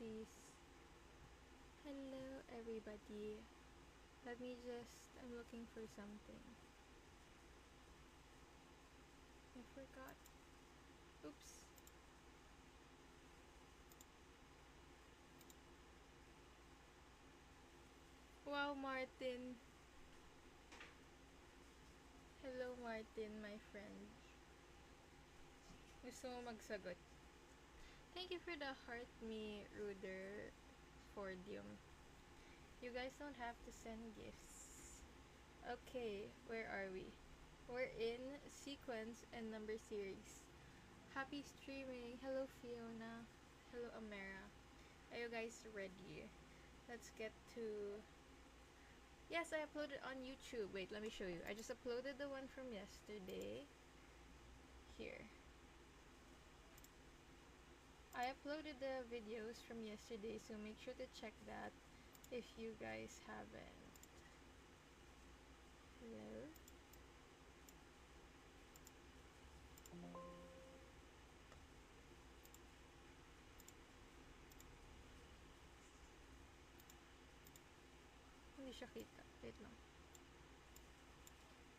emojis. Hello everybody. I'm looking for something. I forgot. Oops. Wow, Martin. Hello, Martin, my friend. Gusto mo magsagot? Thank you for the heart me, Ruder Fordium. You guys don't have to send gifts. Okay, where are we? We're in sequence and number series. Happy streaming. Hello, Fiona. Hello, Amara. Are you guys ready? Let's get to... Yes, I uploaded on YouTube. Wait, let me show you. I just uploaded the one from yesterday. Here. I uploaded the videos from yesterday, so make sure to check that if you guys haven't. Hello? Hindi siya kita. Wait lang.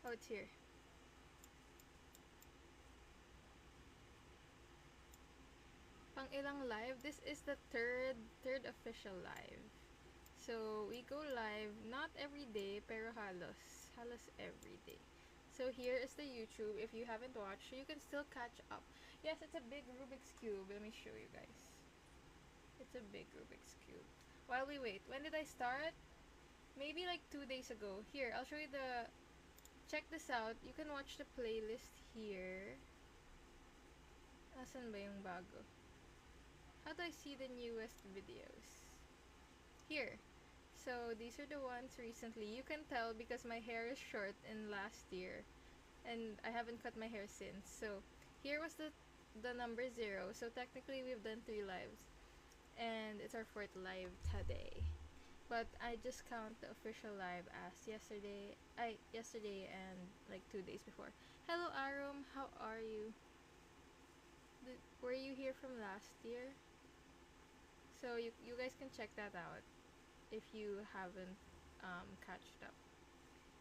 Oh, it's here. Pang ilang live? This is the third official live. So, we go live not every day, pero halos every day. So here is the YouTube. If you haven't watched, you can still catch up. Yes, it's a big Rubik's Cube. Let me show you guys. It's a big Rubik's Cube. While we wait, when did I start? Maybe like 2 days ago. Here, I'll show you the... Check this out. You can watch the playlist here. Asan ba yung bago? How do I see the newest videos? Here. So, these are the ones recently. You can tell because my hair is short in last year. And I haven't cut my hair since. So, here was the number 0. So, technically, we've done 3 lives. And it's our 4th live today. But I just count the official live as yesterday and like 2 days before. Hello, Arum. How are you? Were you here from last year? So you guys can check that out if you haven't catched up.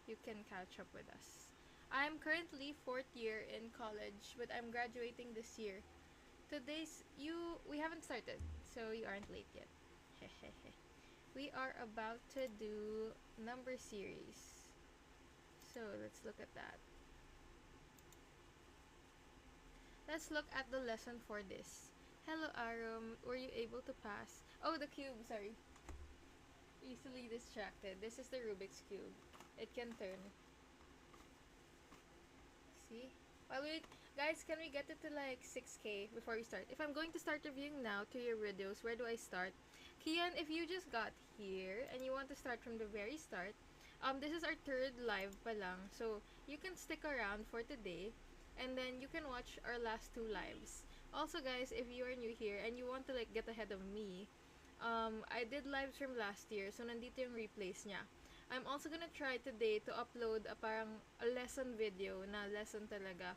You can catch up with us. I'm currently 4th year in college, but I'm graduating this year. We haven't started, so you aren't late yet. We are about to do number series. So let's look at that. Let's look at the lesson for this. Hello, Arum. Were you able to pass? Oh, the cube, sorry. Easily distracted. This is the Rubik's Cube. It can turn. See? Well, wait. Guys, can we get it to like 6K before we start? If I'm going to start reviewing now to your videos, where do I start? Kian, if you just got here and you want to start from the very start, this is our 3rd live pa lang. So, you can stick around for today and then you can watch our last 2 lives. Also, guys, if you are new here and you want to like get ahead of me, I did lives from last year, so nandito yung replays niya. I'm also gonna try today to upload a lesson video na lesson talaga.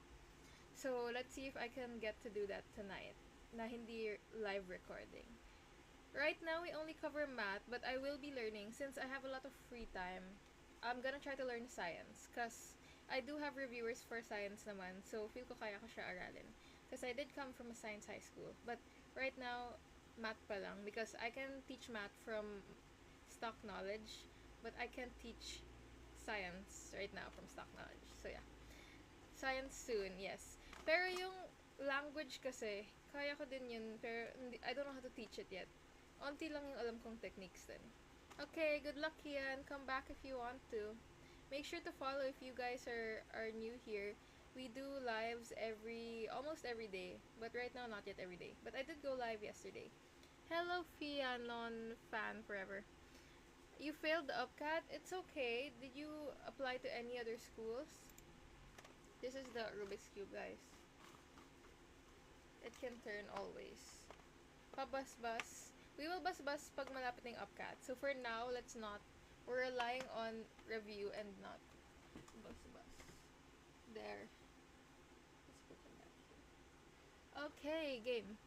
So, let's see if I can get to do that tonight na hindi live recording. Right now, we only cover math, but I will be learning since I have a lot of free time. I'm gonna try to learn science because I do have reviewers for science naman, so feel ko kaya ko siya aralin. Because I did come from a science high school, but right now, math pa lang because I can teach math from stock knowledge, but I can't teach science right now from stock knowledge. So yeah. Science soon, yes. Pero yung language kasi, kaya ko din yun, pero I don't know how to teach it yet. Onti lang yung alam kong techniques din. Okay, good luck, Kian. Come back if you want to. Make sure to follow if you guys are new here. We do lives almost every day. But right now, not yet every day. But I did go live yesterday. Hello, Fia, non-fan forever. You failed the UPCAT? It's okay. Did you apply to any other schools? This is the Rubik's Cube, guys. It can turn always. Pa-bus-bus. We will bus-bus pag malapit ng UPCAT. So for now, let's not. We're relying on review and not bus-bus. There. Let's put them back here. Okay, game.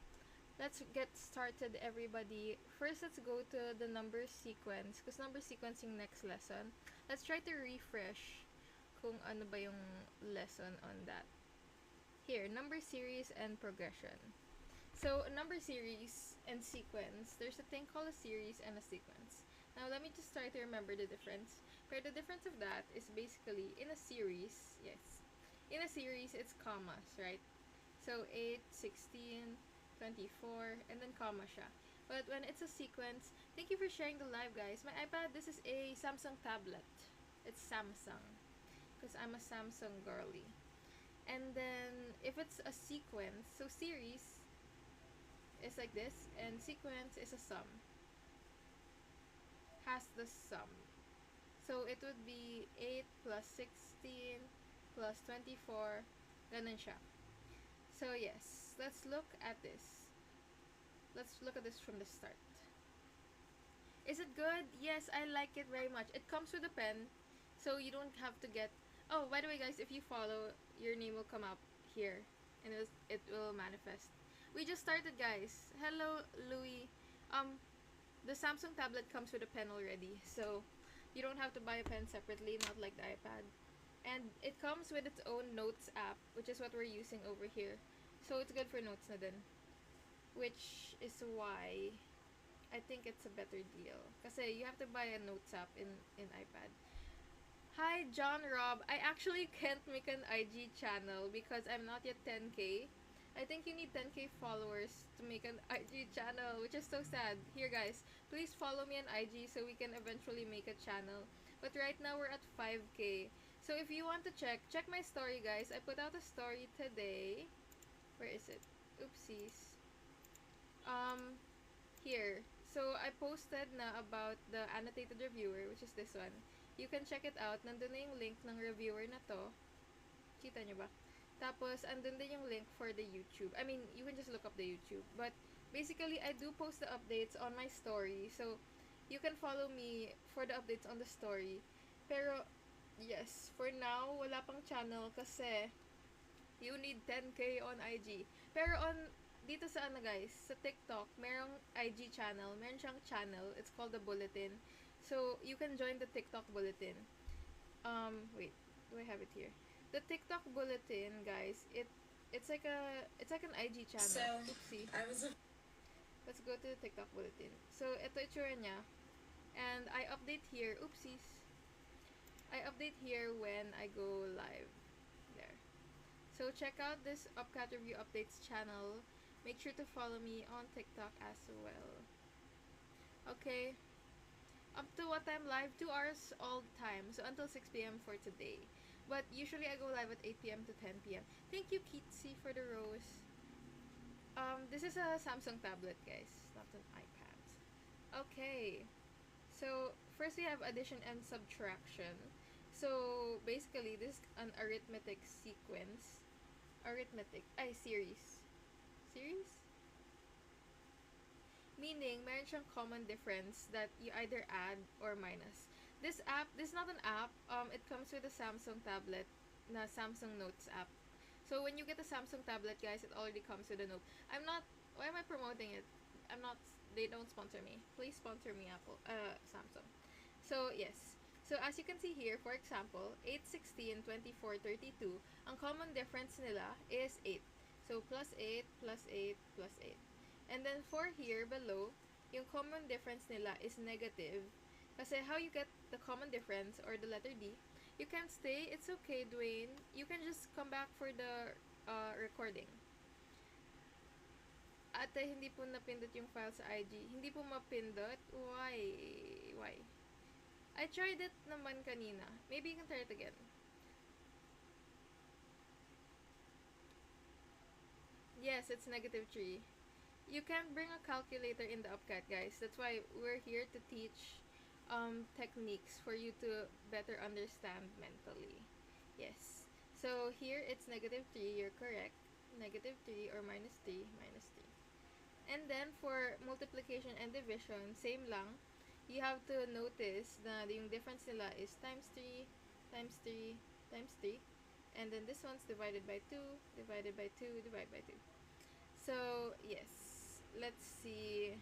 let's get started, everybody. First, let's go to the number sequence, because number sequence yung next lesson. Let's try to refresh kung ano ba yung lesson on that. Here, number series and progression. So, number series and sequence, there's a thing called a series and a sequence. Now, let me just try to remember the difference. But the difference of that is basically, in a series, yes, in a series, it's commas, right? So, 8, 16, 24, and then comma siya. But when it's a sequence, thank you for sharing the live, guys. My iPad, this is a Samsung tablet. It's Samsung, because I'm a Samsung girly. And then, if it's a sequence, so series is like this, and sequence is a sum. Has the sum. So, it would be 8 plus 16 plus 24, ganun siya. So, yes, let's look at this. Let's look at this from the start. Is it good? Yes, I like it very much. It comes with a pen, so you don't have to get... Oh, by the way, guys, if you follow, your name will come up here, and it will manifest. We just started, guys. Hello, Louis. The Samsung tablet comes with a pen already, so you don't have to buy a pen separately, not like the iPad. And it comes with its own notes app, which is what we're using over here. So it's good for notes na din. Which is why I think it's a better deal. Kasi you have to buy a notes app in iPad. Hi, John Rob. I actually can't make an IG channel because I'm not yet 10k. I think you need 10k followers to make an IG channel, which is so sad. Here, guys, please follow me on IG so we can eventually make a channel. But right now, we're at 5k. So if you want to check my story, guys. I put out a story today. Where is it? Oopsies. Here. So, I posted na about the annotated reviewer, which is this one. You can check it out. Nandun na yung link ng reviewer na to. Kita nyo ba? Tapos, andun din yung link for the YouTube. I mean, you can just look up the YouTube. But, basically, I do post the updates on my story. So, you can follow me for the updates on the story. Pero, yes, for now, wala pang channel kasi you need 10k on IG. Pero dito sa guys, sa TikTok, merong IG channel. Meron siyang channel. It's called The Bulletin. So, you can join the TikTok Bulletin. Wait. Do I have it here? The TikTok Bulletin, guys, it's like an IG channel. So, Oopsie. let's go to the TikTok Bulletin. So, ito itsura niya. And I update here. Oopsies. I update here when I go live. There. So, check out this UPCAT Review Updates channel. Make sure to follow me on TikTok as well. Okay. Up to what time live? 2 hours all the time. So, until 6 p.m. for today. But usually, I go live at 8 p.m. to 10 p.m. Thank you, Keatsy, for the rose. This is a Samsung tablet, guys. Not an iPad. Okay. So, first we have addition and subtraction. So, basically, this is an arithmetic sequence. Series. Series? Meaning, meron siyang common difference that you either add or minus. This is not an app. It comes with a Samsung tablet, na Samsung Notes app. So, when you get a Samsung tablet, guys, it already comes with a note. Why am I promoting it? They don't sponsor me. Please sponsor me, Samsung. So, yes. So, as you can see here, for example, 8, 16, 24, 32, ang common difference nila is 8. So, plus 8, plus 8, plus 8. And then, for here, below, yung common difference nila is negative. Kasi how you get the common difference, or the letter D, you can stay. It's okay, Dwayne. You can just come back for the recording. Ate, hindi po napindot yung file sa IG. Hindi po mapindot? Why? I tried it naman kanina. Maybe you can try it again. Yes, it's -3. You can bring a calculator in the UPCAT, guys. That's why we're here to teach techniques for you to better understand mentally. Yes. So, here it's -3. You're correct. -3 or -3, -3. And then, for multiplication and division, same lang. You have to notice na yung difference nila is times 3, times 3, times 3. And then this one's divided by 2, divided by 2, divided by 2. So, yes. let's see.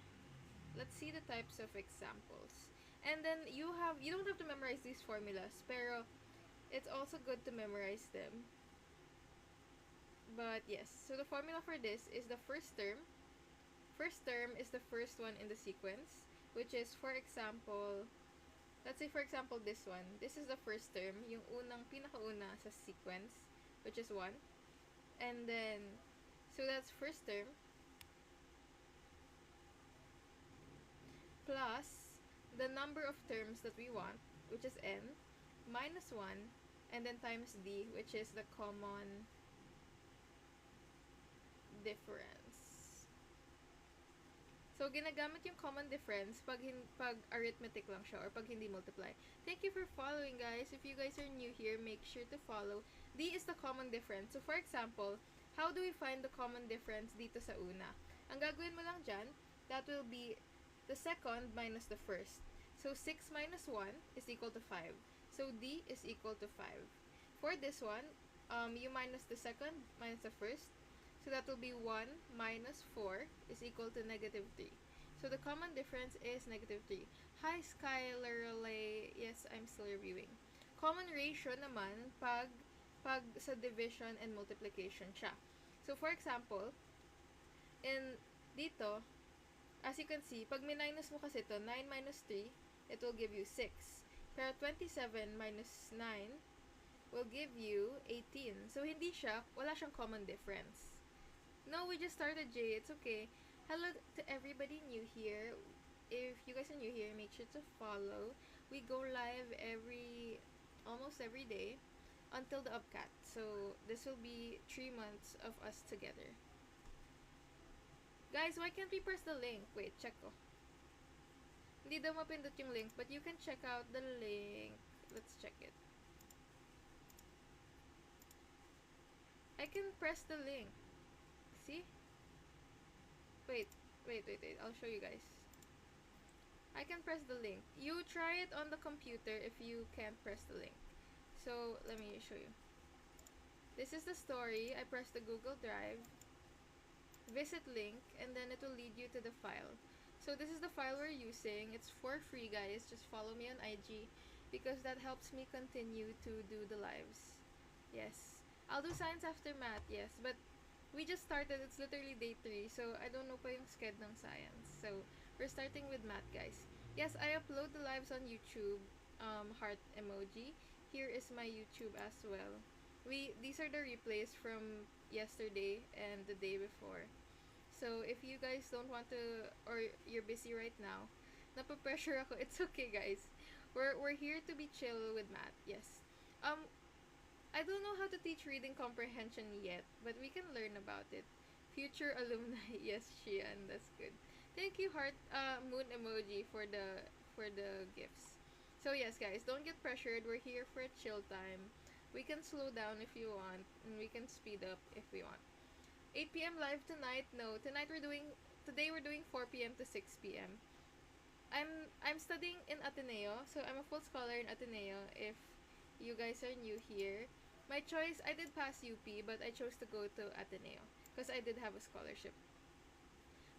Let's see the types of examples. And then you don't have to memorize these formulas, pero it's also good to memorize them. But yes, so the formula for this is the first term. First term is the first one in the sequence, which is, for example, let's say for example this one. This is the first term, yung unang pinakauna sa sequence, which is 1. And then, so that's first term plus the number of terms that we want, which is n, minus 1, and then times d, which is the common difference. So, ginagamit yung common difference pag arithmetic lang siya or pag hindi multiply. Thank you for following, guys. If you guys are new here, make sure to follow. D is the common difference. So, for example, how do we find the common difference dito sa una? Ang gagawin mo lang dyan, that will be the second minus the first. So, 6 minus 1 is equal to 5. So, D is equal to 5. For this one, you minus the second minus the first. So, that will be 1 minus 4 is equal to negative 3. So, the common difference is negative 3. Hi, Skylar Lay. Yes, I'm still reviewing. Common ratio naman pag sa division and multiplication siya. So, for example, in dito, as you can see, pag minus mo kasi ito, 9 minus 3, it will give you 6. Pero 27 minus 9 will give you 18. So, wala siyang common difference. No, we just started, Jay. It's okay. Hello to everybody new here. If you guys are new here, make sure to follow. We go live almost every day until the UPCAT. So, this will be 3 months of us together. Guys, why can't we press the link? Wait, check ko. Hindi daw mapindot yung link, but you can check out the link. Let's check it. I can press the link. See? Wait. I'll show you guys. I can press the link. You try it on the computer if you can't press the link. So, let me show you. This is the story. I press the Google Drive, visit link, and then it will lead you to the file. So, this is the file we're using. It's for free, guys. Just follow me on IG because that helps me continue to do the lives. Yes. I'll do science after math, yes. But we just started. It's literally day 3. So, I don't know pa yung sked ng science. So, we're starting with math, guys. Yes, I upload the lives on YouTube. Heart emoji. Here is my YouTube as well. These are the replays from yesterday and the day before. So, if you guys don't want to, or you're busy right now, napapressure ako, it's okay, guys. We're here to be chill with math, yes. I don't know how to teach reading comprehension yet, but we can learn about it. Future alumni, yes, Shian, that's good. Thank you, heart, moon emoji for the gifts. So yes, guys, don't get pressured. We're here for a chill time. We can slow down if you want, and we can speed up if we want. 8 p.m. live tonight? No, today we're doing 4 p.m. to 6 p.m. I'm studying in Ateneo, so I'm a full scholar in Ateneo. If you guys are new here, my choice, I did pass UP, but I chose to go to Ateneo because I did have a scholarship.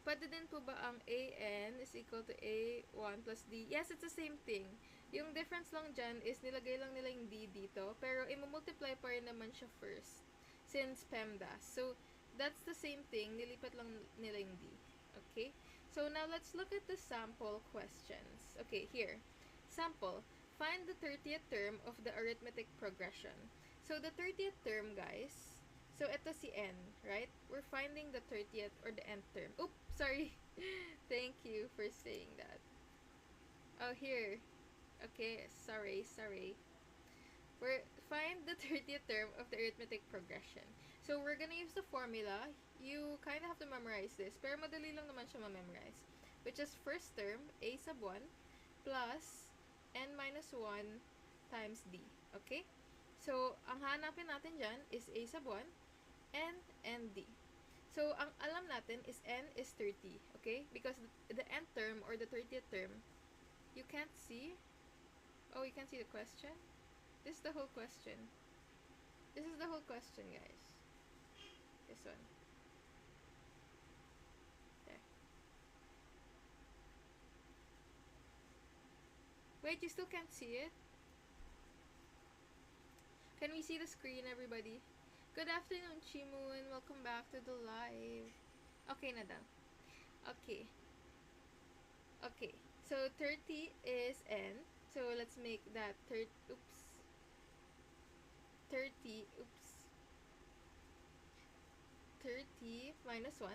Pwede din po ba ang AN is equal to A1 plus D? Yes, it's the same thing. Yung difference lang dyan is nilagay lang nila yung D dito, pero imumultiply pa rin naman siya first since PEMDAS. So, that's the same thing. Nilipat lang nila yung D. Okay? So, now let's look at the sample questions. Okay, here. Sample. Find the 30th term of the arithmetic progression. So, the 30th term, guys, so ito si n, right? We're finding the 30th or the nth term. Oops, sorry. Thank you for saying that. Oh, here. Okay, sorry. Find the 30th term of the arithmetic progression. So, we're gonna use the formula. You kind of have to memorize this, pero madali lang naman siya ma-memorize. Which is first term, a sub 1, plus n minus 1 times d. Okay? So, ang hanapin natin dyan is a sub 1, n, and d. So, ang alam natin is n is 30. Okay? Because the nth term or the 30th term, you can't see. Oh, you can't see the question? This is the whole question. This is the whole question, guys. This one. There. Wait, you still can't see it? Can we see the screen, everybody? Good afternoon, Chimu, and welcome back to the live. Okay na daw. Okay. Okay. So 30 is n. So let's make that 30. Oops. 30. Oops. 30 minus 1.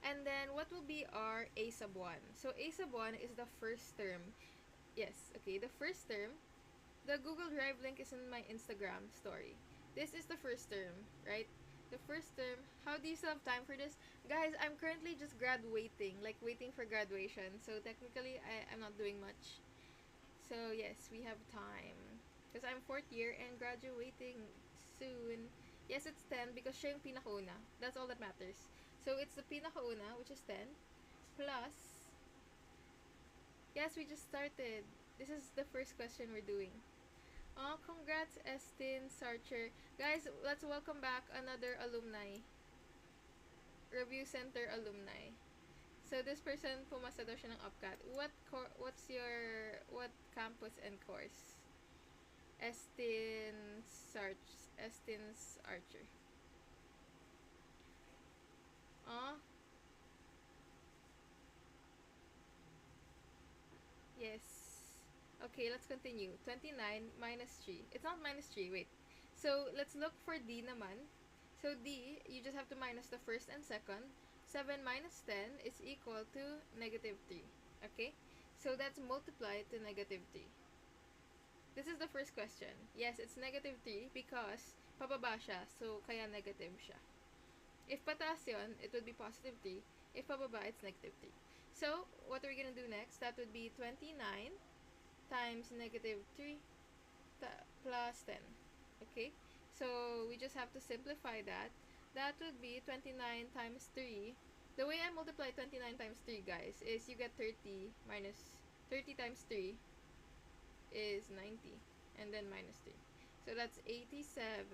And then what will be our a sub 1? So a sub 1 is the first term. Yes, okay, the first term. The Google Drive link is in my Instagram story. This is the first term, right? The first term. How do you still have time for this? Guys, I'm currently just graduating, like waiting for graduation. So technically, I'm not doing much. So yes, we have time. Because I'm 4th year and graduating soon. Yes, it's 10 because siya yung pinakauna. That's all that matters. So it's the pinakauna, which is 10, plus, yes, we just started. This is the first question we're doing. Oh, congrats, Estin Sarcher. Guys, let's welcome back another alumni. Review Center alumni. So this person, pumasa daw siya ng UPCAT. What campus and course? Estin's Archer. Oh. Yes. Okay, let's continue. 29 minus 3. It's not minus 3, wait. So, let's look for D naman. So, D, you just have to minus the first and second. 7 minus 10 is equal to negative 3. Okay? So, that's multiplied to negative 3. This is the first question. Yes, it's negative 3 because pababa siya. So, kaya negative siya. If pataas yun, it would be positive 3. If pababa, it's negative 3. So, what are we gonna do next? That would be 29 times negative 3 plus 10. Okay? So, we just have to simplify that. That would be 29 times 3. The way I multiply 29 times 3, guys, is you get 30 minus 30 times 3 is 90. And then minus 3. So, that's 87.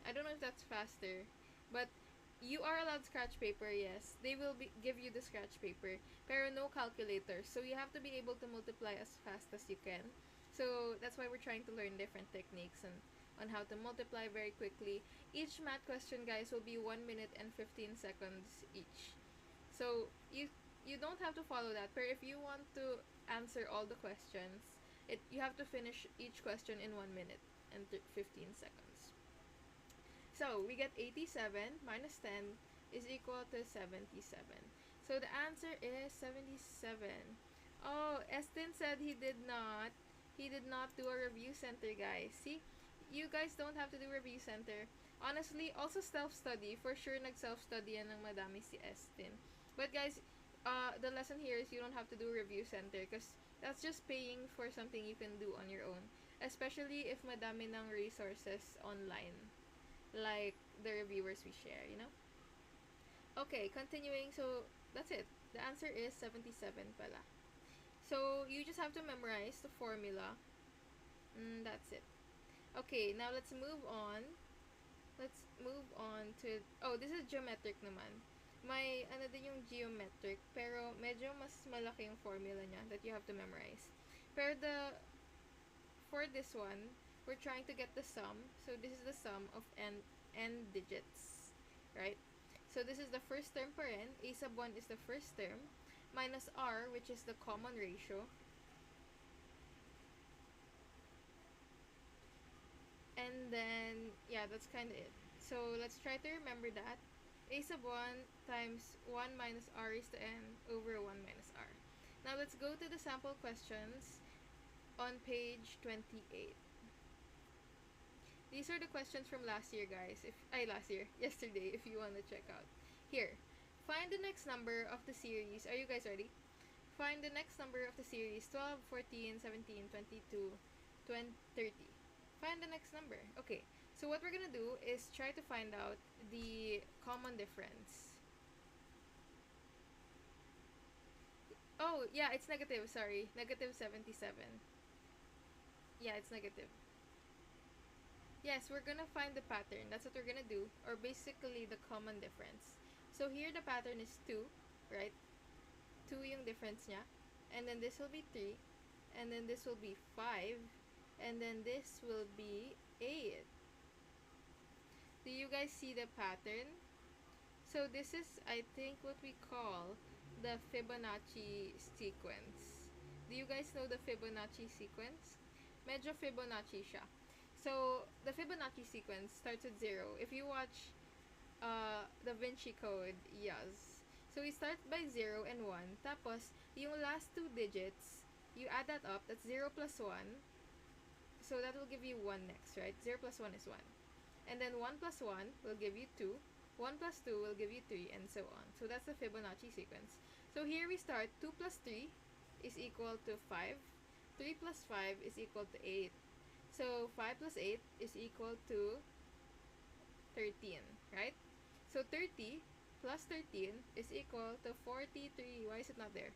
I don't know if that's faster. But, you are allowed scratch paper, yes. They will give you the scratch paper. Pero no calculator. So, you have to be able to multiply as fast as you can. So, that's why we're trying to learn different techniques and on how to multiply very quickly. Each math question, guys, will be 1 minute and 15 seconds each. So, you don't have to follow that. But if you want to answer all the questions, you have to finish each question in 1 minute and 15 seconds. So, we get 87 minus 10 is equal to 77. So, the answer is 77. Oh, Estin said he did not do a review center, guys. See? You guys don't have to do review center. Honestly, also self-study. For sure, nag-self-study yan ng madami si Estin. But guys, the lesson here is you don't have to do review center because that's just paying for something you can do on your own. Especially if madami ng resources online. Like the reviewers we share, you know? Okay, continuing. So, that's it. The answer is 77 pala. So, you just have to memorize the formula. That's it. Okay, now let's move on. Let's move on to... Oh, this is geometric naman. May, ano din yung geometric, pero medyo mas malaki yung formula niya that you have to memorize. Pero for this one, we're trying to get the sum. So, this is the sum of n digits, right? So, this is the first term per n. A sub 1 is the first term. Minus r, which is the common ratio. And then, yeah, that's kind of it. So, let's try to remember that. A sub 1 times 1 minus r is to n over 1 minus r. Now, let's go to the sample questions on page 28. These are the questions from last year, guys. Yesterday, if you want to check out. Here, find the next number of the series. Are you guys ready? Find the next number of the series 12, 14, 17, 22, 20, 30. Find the next number. Okay, so what we're gonna do is try to find out the common difference. Oh, yeah, it's negative, sorry. Negative 77. Yeah, it's negative. Yes, we're gonna find the pattern. That's what we're gonna do. Or basically, the common difference. So, here the pattern is 2, right? 2 yung difference niya. And then this will be 3. and then this will be 5, and then this will be 8. Do you guys see the pattern? So this is, I think, what we call the Fibonacci sequence. Do you guys know the Fibonacci sequence? Medyo Fibonacci siya. So, the Fibonacci sequence starts at 0. If you watch Da Vinci Code, yes. So, we start by 0 and 1. Tapos, yung last two digits, you add that up. That's 0 plus 1. So, that will give you 1 next, right? 0 plus 1 is 1. And then 1 plus 1 will give you 2. 1 plus 2 will give you 3, and so on. So, that's the Fibonacci sequence. So, here we start. 2 plus 3 is equal to 5. 3 plus 5 is equal to 8. So, 5 plus 8 is equal to 13, right? So, 30 plus 13 is equal to 43. Why is it not there?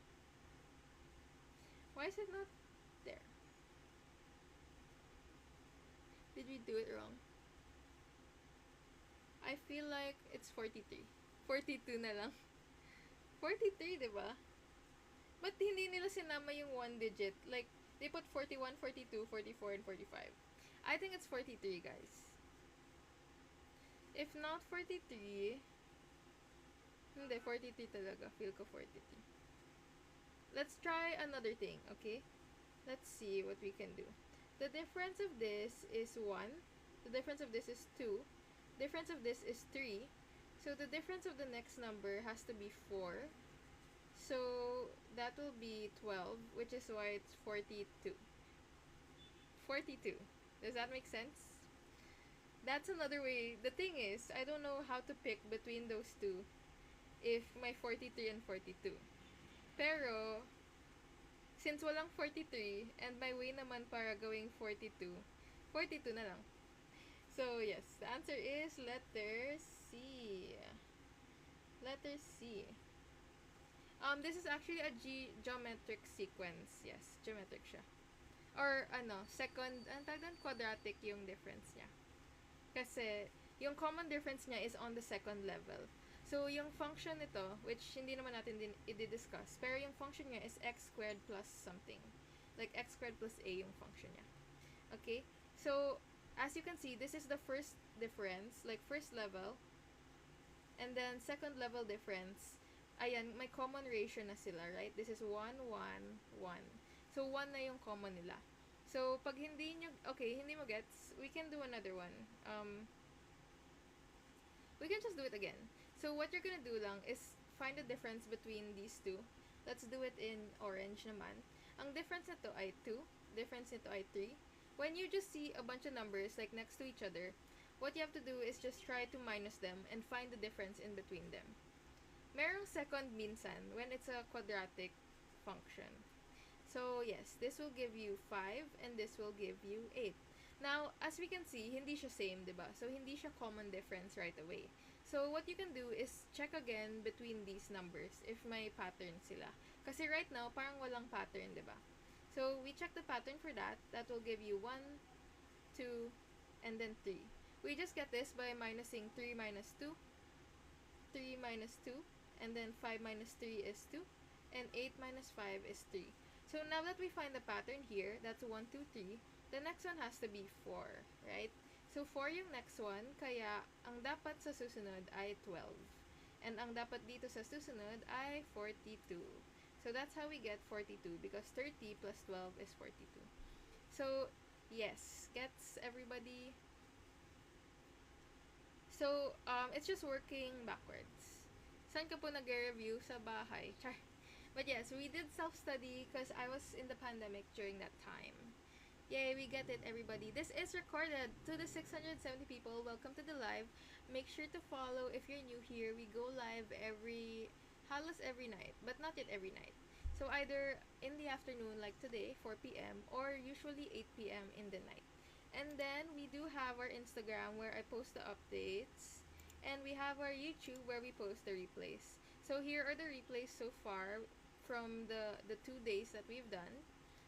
Why is it not there? Did we do it wrong? I feel like it's 43. 42 na lang. 43, diba? But hindi nila sinama yung one digit. Like, they put 41, 42, 44, and 45. I think it's 43, guys. If not 43, hindi, 43 talaga. Feel ko 43. Let's try another thing, okay? Let's see what we can do. The difference of this is 1. The difference of this is 2. Difference of this is 3. So, the difference of the next number has to be 4. So, that will be 12, which is why it's 42. 42. Does that make sense? That's another way. The thing is, I don't know how to pick between those two if may 43 and 42. Pero, since walang 43, and my way naman para gawing 42, 42 na lang. So, yes, the answer is letter C. Letter C. This is actually a geometric sequence. Yes, geometric siya. Or, second, quadratic yung difference niya. Kasi, yung common difference niya is on the second level. So, yung function nito, which hindi naman natin din i-discuss, pero yung function niya is x squared plus something. Like, x squared plus a yung function niya. Okay? So, as you can see, this is the first difference, like first level. And then, second level difference. Ayan, may common ratio na sila, right? This is 1, 1, 1. So, 1 na yung common nila. So, pag hindi mo gets, we can do another one. We can just do it again. So, what you're gonna do lang is find the difference between these two. Let's do it in orange naman. Ang difference nito ay 2. Difference nito ay 3. When you just see a bunch of numbers like next to each other, what you have to do is just try to minus them and find the difference in between them. Merong second minsan when it's a quadratic function. So, yes, this will give you 5 and this will give you 8. Now, as we can see, hindi siya same, diba? So, hindi siya common difference right away. So, what you can do is check again between these numbers if may pattern sila. Kasi right now, parang walang pattern, diba? So, we check the pattern for that. That will give you 1, 2, and then 3. We just get this by minusing 3 minus 2, 3 minus 2, and then 5 minus 3 is 2, and 8 minus 5 is 3. So, now that we find the pattern here, that's 1, 2, 3, the next one has to be 4, right? So, 4 yung next one, kaya ang dapat sa susunod ay 12. And ang dapat dito sa susunod ay 42. So, that's how we get 42 because 30 plus 12 is 42. So, yes, gets everybody? So, it's just working backwards. Saan ka po nag-review? Sa bahay. Char. But yes, we did self-study because I was in the pandemic during that time. Yay, we get it, everybody. This is recorded. To the 670 people, welcome to the live. Make sure to follow if you're new here. We go live halos every night, but not yet every night. So either in the afternoon, like today, 4 p.m., or usually 8 p.m. in the night. And then, we do have our Instagram where I post the updates. And we have our YouTube where we post the replays. So here are the replays so far from the 2 days that we've done.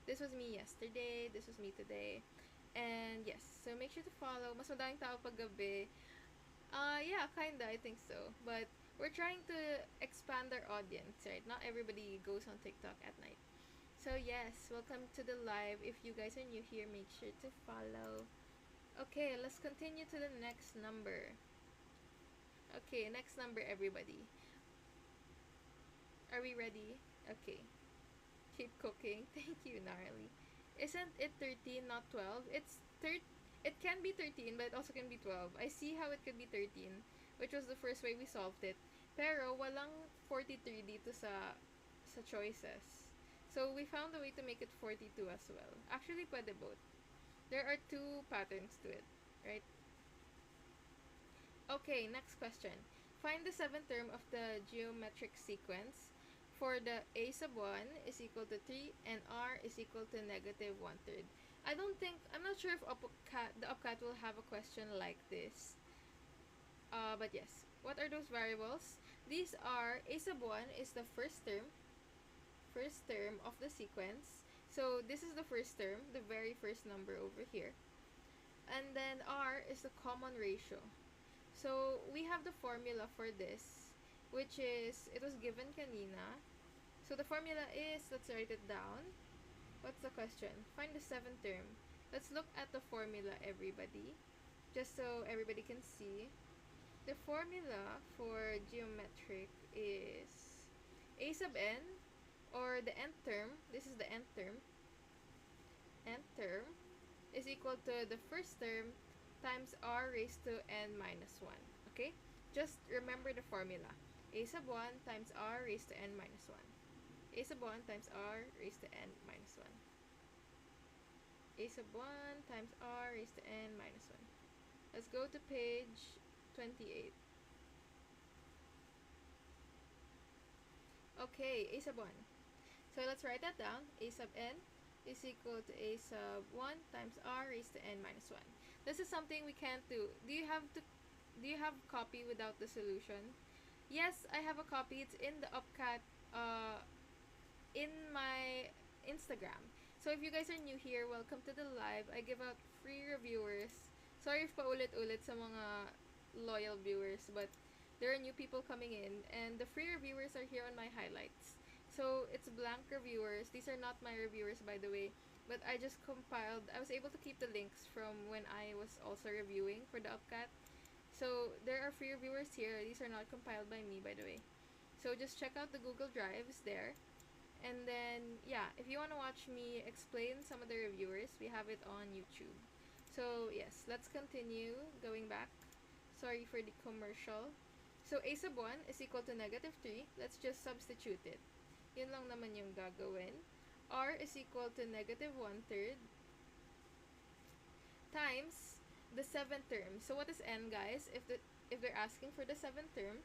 This was me yesterday. This was me today. And yes, so make sure to follow. Mas madaming tao pag gabi. Yeah, kinda, I think so. But we're trying to expand our audience, right? Not everybody goes on TikTok at night. So yes, welcome to the live. If you guys are new here, make sure to follow. Okay, let's continue to the next number. Okay, next number, everybody. Are we ready? Okay. Keep cooking. Thank you, Gnarly. Isn't it 13, not 12? It can be 13, but it also can be 12. I see how it could be 13, which was the first way we solved it. Pero walang 43 dito sa choices. So we found a way to make it 42 as well. Actually, pwede both. There are two patterns to it, right? Okay, next question. Find the seventh term of the geometric sequence for the a sub 1 is equal to 3 and r is equal to negative 1/3. I'm not sure if the UPCAT will have a question like this. But yes. What are those variables? These are a sub 1 is the first term of the sequence. So this is the first term, the very first number over here. And then r is the common ratio. So we have the formula for this, which is, it was given kanina. So the formula is, let's write it down. What's the question? Find the seventh term. Let's look at the formula, everybody, just so everybody can see. The formula for geometric is a sub n, or the nth term, this is the nth term, is equal to the first term times r raised to n minus 1. Okay? Just remember the formula. A sub 1 times r raised to n minus 1. A sub 1 times r raised to n minus 1. A sub 1 times r raised to n minus 1. Let's go to page 28. Okay, a sub 1. So let's write that down. A sub n is equal to a sub 1 times r raised to n minus 1. This is something we can't do. Do you have copy without the solution? Yes, I have a copy. It's in the UPCAT in my Instagram. So if you guys are new here, welcome to the live. I give out free reviewers. Sorry if paulit-ulit sa mga loyal viewers, but there are new people coming in, and the free reviewers are here on my highlights. So it's blank reviewers. These are not my reviewers, by the way, but I just compiled. I was able to keep the links from when I was also reviewing for the UPCAT. So there are free reviewers here. These are not compiled by me, by the way. So just check out the Google Drives there. And then, yeah, if you want to watch me explain some of the reviewers, we have it on YouTube. So, yes, let's continue going back. Sorry for the commercial. So, a sub 1 is equal to negative 3. Let's just substitute it. Yun lang naman yung gagawin. R is equal to negative 1/3 times the seventh term. So, what is n, guys? If they're asking for the seventh term,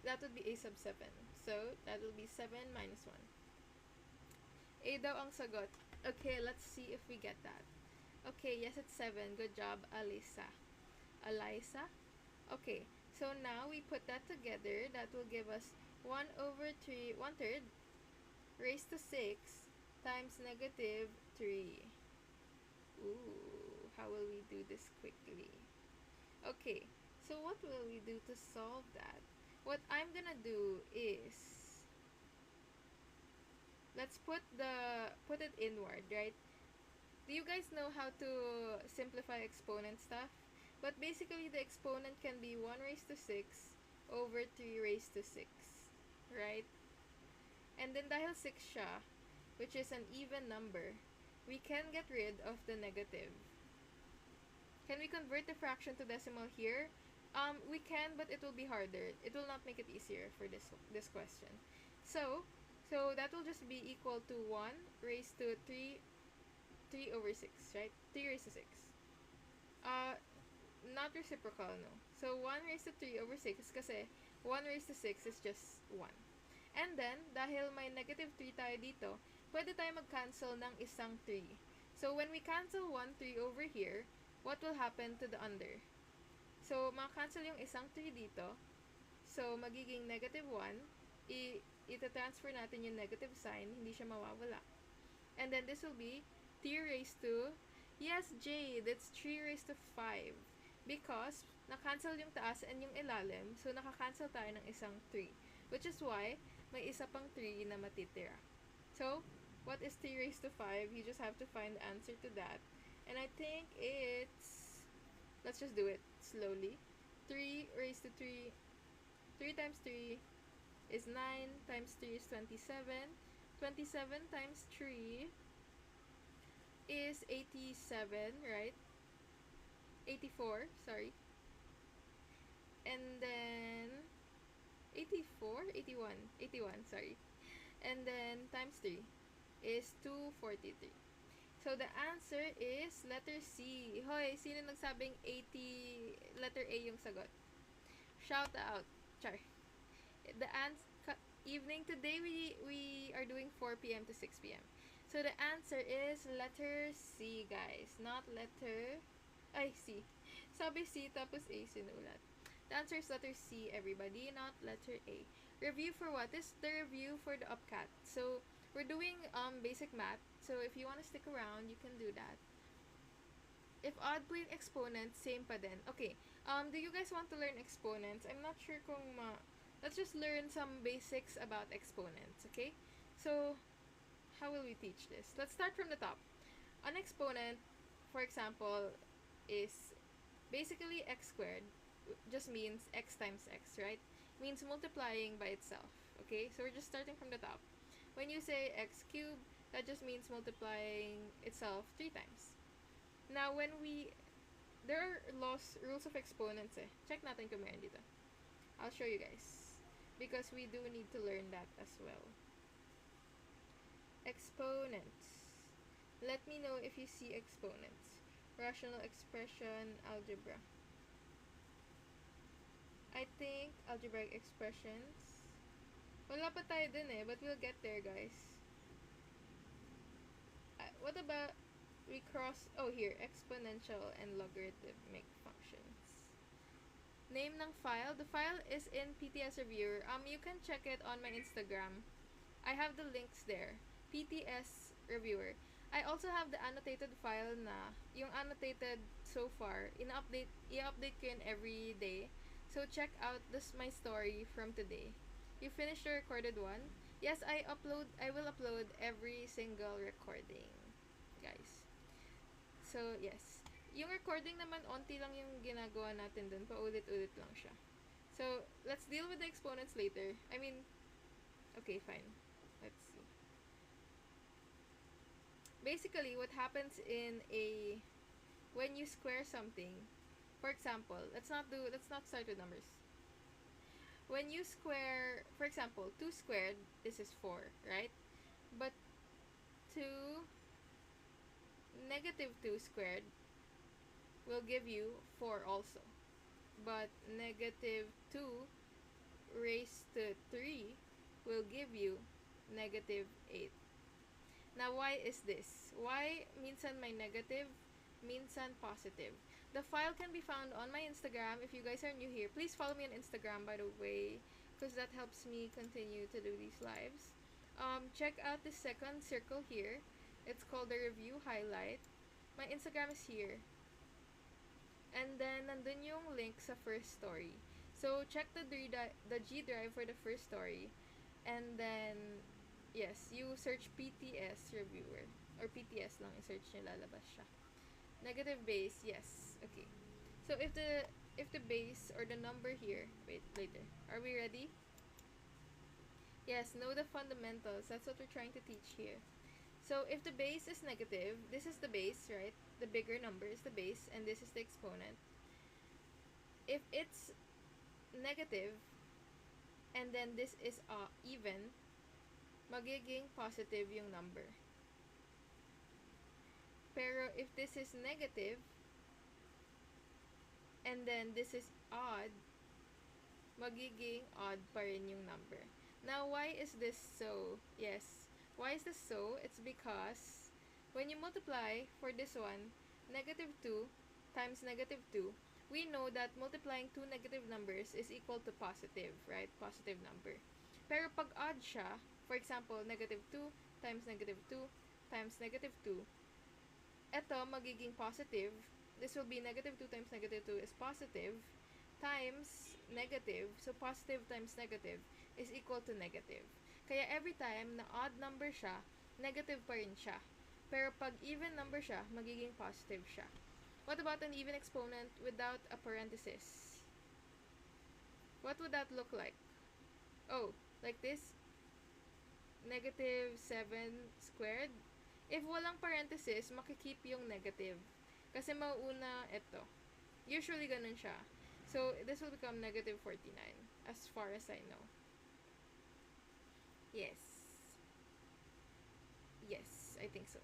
that would be a sub 7. So, that will be 7 minus 1. A daw ang sagot. Okay, let's see if we get that. Okay, yes, it's 7. Good job, Alisa. Okay, so now we put that together. That will give us 1 over 3, 1/3 raised to 6 times negative 3. Ooh, how will we do this quickly? Okay, so what will we do to solve that? What I'm gonna do is, let's put it inward, right? Do you guys know how to simplify exponent stuff? But basically, the exponent can be 1 raised to 6 over 3 raised to 6, right? And then dahil 6 siya, which is an even number, we can get rid of the negative. Can we convert the fraction to decimal here? We can, but it will be harder. It will not make it easier for this question. So that will just be equal to 1 raised to 3 over 6, right? 3 raised to 6. Not reciprocal, no. So 1 raised to 3 over 6 kasi 1 raised to 6 is just 1. And then, dahil may negative 3 tayo dito, pwede tayo mag-cancel ng isang 3. So when we cancel 1 3 over here, what will happen to the under? So, maka-cancel yung isang 3 dito. So, magiging negative 1. Ita-transfer natin yung negative sign. Hindi siya mawawala. And then, this will be 3 raised to, yes, Jade, that's 3 raised to 5. Because, na-cancel yung taas and yung ilalim. So, naka-cancel tayo ng isang 3. Which is why, may isa pang 3 na matitira. So, what is 3 raised to 5? You just have to find the answer to that. And I think it's, let's just do it slowly. 3 raised to 3, 3 times 3 is 9, times 3 is 27. 27 times 3 is 87, right? 84, sorry. And then 84, 81, 81, sorry. And then times 3 is 243. So the answer is letter C. Hoy, sino nagsabing 80, letter A yung sagot? Shout out. Char. The evening today we are doing 4 p.m. to 6 p.m. So the answer is letter C, guys. Not letter C. Sabi C tapos A sinulat. The answer is letter C, everybody, not letter A. Review for what? This is the review for the UPCAT. So we're doing basic math. So if you want to stick around, you can do that. If odd po yung exponents, same pa din. Okay, do you guys want to learn exponents? I'm not sure kung let's just learn some basics about exponents, okay? So, how will we teach this? Let's start from the top. An exponent, for example, is basically x squared. Just means x times x, right? Means multiplying by itself, okay? So we're just starting from the top. When you say x cubed, that just means multiplying itself 3 times. Now, there are rules of exponents eh. Check natin kung meron dito. I'll show you guys. Because we do need to learn that as well. Exponents. Let me know if you see exponents. Rational expression, algebra. I think algebraic expressions. Wala pa tayo dun eh, but we'll get there, guys. What about we cross, here, exponential and logarithmic functions. Name ng file. The file is in PTS Reviewer. You can check it on my Instagram. I have the links there. PTS Reviewer. I also have the annotated file na. Yung annotated so far, i-update ko yun every day. So check out my story from today. You finished the recorded one? Yes, I will upload every single recording, guys. So, yes. Yung recording naman, onti lang yung ginagawa natin dun. Paulit-ulit lang siya. So, let's deal with the exponents later. I mean, okay, fine. Let's see. Basically, what happens when you square something, for example, let's not start with numbers. When you square, for example, 2 squared, this is 4, right? But 2 negative 2 squared will give you 4 also. But negative 2 raised to 3 will give you negative 8. Now, why is this? Why minsan may negative, minsan positive? The file can be found on my Instagram. If you guys are new here, please follow me on Instagram, by the way, because that helps me continue to do these lives. Check out the second circle here. It's called the review highlight. My Instagram is here. And then, nandun yung link sa first story. So, check the G drive for the first story. And then, yes, you search PTS Reviewer. Or PTS lang, i-search nyo, lalabas siya. Negative base, yes. Okay. So, if the base or the number here, wait, later. Are we ready? Yes, know the fundamentals. That's what we're trying to teach here. So, if the base is negative, this is the base, right? The bigger number is the base, and this is the exponent. If it's negative, and then this is even, magiging positive yung number. Pero if this is negative, and then this is odd, magiging odd pa rin yung number. Now, why is this so? Yes. Why is this so? It's because when you multiply for this one, negative 2 times negative 2, we know that multiplying two negative numbers is equal to positive, right? Positive number. Pero pag odd siya, for example, negative 2 times negative 2 times negative 2, eto magiging positive. This will be negative 2 times negative 2 is positive times negative. So, positive times negative is equal to negative. Kaya every time na odd number siya, negative pa rin siya. Pero pag even number siya, magiging positive siya. What about an even exponent without a parenthesis? What would that look like? Oh, like this? Negative 7 squared. If walang parenthesis, makikip yung negative. Kasi mauuna ito. Usually ganun siya. So, this will become negative 49 as far as I know. Yes. Yes, I think so.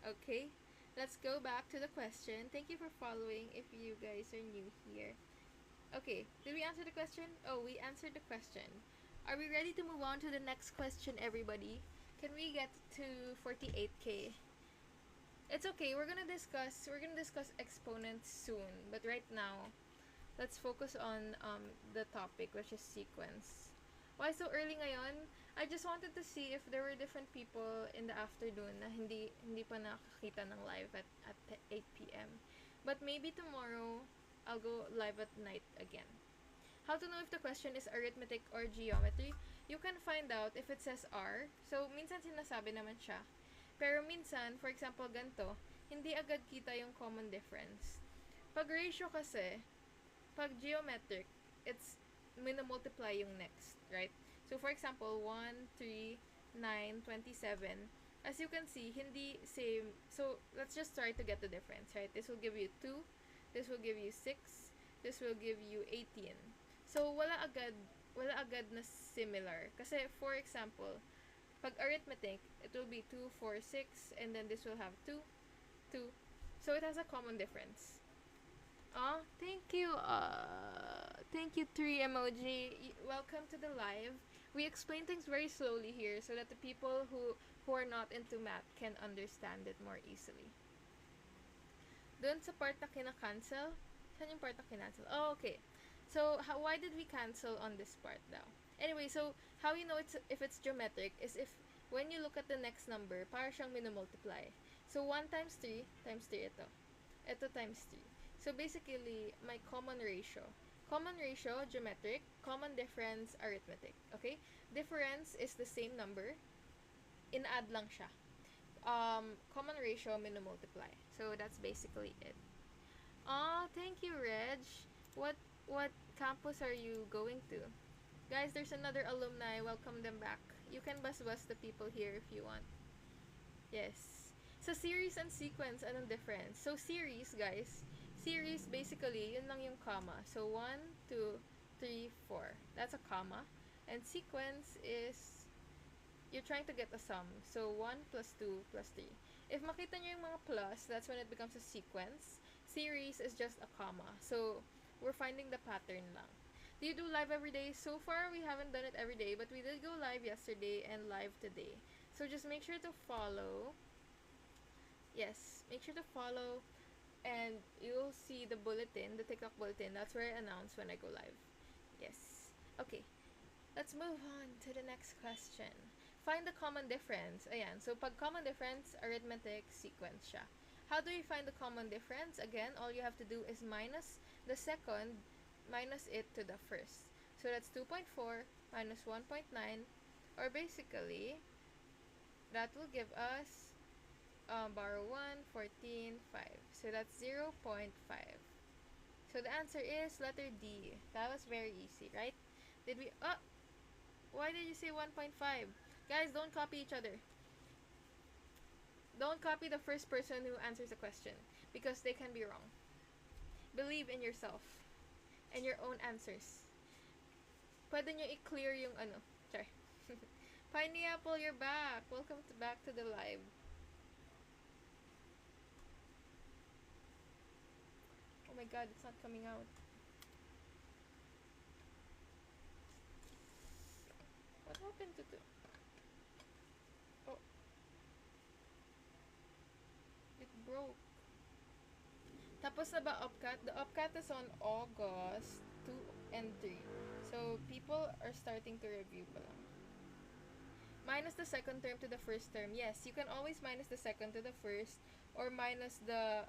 Okay, let's go back to the question. Thank you for following if you guys are new here. Okay, did we answer the question? Oh, we answered the question. Are we ready to move on to the next question, everybody? Can we get to 48K? It's okay, we're gonna discuss exponents soon, but right now, let's focus on the topic, which is sequence. Why so early ngayon? I just wanted to see if there were different people in the afternoon na hindi pa nakakita ng live at 8 p.m. But maybe tomorrow, I'll go live at night again. How to know if the question is arithmetic or geometry? You can find out if it says R. So, minsan sinasabi naman siya. Pero minsan, for example, ganito, hindi agad kita yung common difference. Pag ratio kasi, pag geometric, it's minumultiply yung next, right? So, for example, 1, 3, 9, 27. As you can see, hindi same. So, let's just try to get the difference, right? This will give you 2. This will give you 6. This will give you 18. So, wala agad na similar. Kasi, for example, pag arithmetic, it will be 2, 4, 6. And then this will have 2, 2. So, it has a common difference. Thank you. Thank you, 3 emoji. Welcome to the live. We explain things very slowly here so that the people who are not into math can understand it more easily. Dun sa part na kina-cancel? Saan yung part na kina-cancel? Oh, okay. So, why did we cancel on this part now? Anyway, so, how you know if it's geometric is if when you look at the next number, para siyang minumultiply. So, 1 times 3 ito. Ito times 3. So, basically, my common ratio. Common ratio, geometric. Common difference, arithmetic. Okay? Difference is the same number. In-add lang siya. Common ratio, minumultiply. So, that's basically it. Thank you, Reg. What campus are you going to? Guys, there's another alumni. Welcome them back. You can bus the people here if you want. Yes. So, series and sequence, anong difference? So, series, guys. Series, basically, yun lang yung comma. So, 1, 2, 3, 4. That's a comma. And sequence is, you're trying to get a sum. So, 1 plus 2 plus 3. If makita nyo yung mga plus, that's when it becomes a sequence. Series is just a comma. So, we're finding the pattern lang. Do you do live every day? So far, we haven't done it every day, but we did go live yesterday and live today. So, just make sure to follow. Yes, make sure to follow. And you'll see the bulletin, the TikTok bulletin. That's where I announce when I go live. Yes. Okay. Let's move on to the next question. Find the common difference. Ayan. So, pag common difference, arithmetic, sequence siya. How do you find the common difference? Again, all you have to do is minus the second, minus it to the first. So, that's 2.4 minus 1.9. Or basically, that will give us borrow 1, 14, 5. So, that's 0.5. So, the answer is letter D. That was very easy, right? Did we... why did you say 1.5? Guys, don't copy each other. Don't copy the first person who answers a question because they can be wrong. Believe in yourself and your own answers. Pwede nyo i-clear yung ano. Sorry. Pineapple, you're back. Welcome back to the live. Oh my god, it's not coming out. What happened to the... Oh. It broke. Tapos na ba UPCAT? The UPCAT is on August 2 and 3. So, people are starting to review pa lang. Minus the second term to the first term. Yes, you can always minus the second to the first or minus the...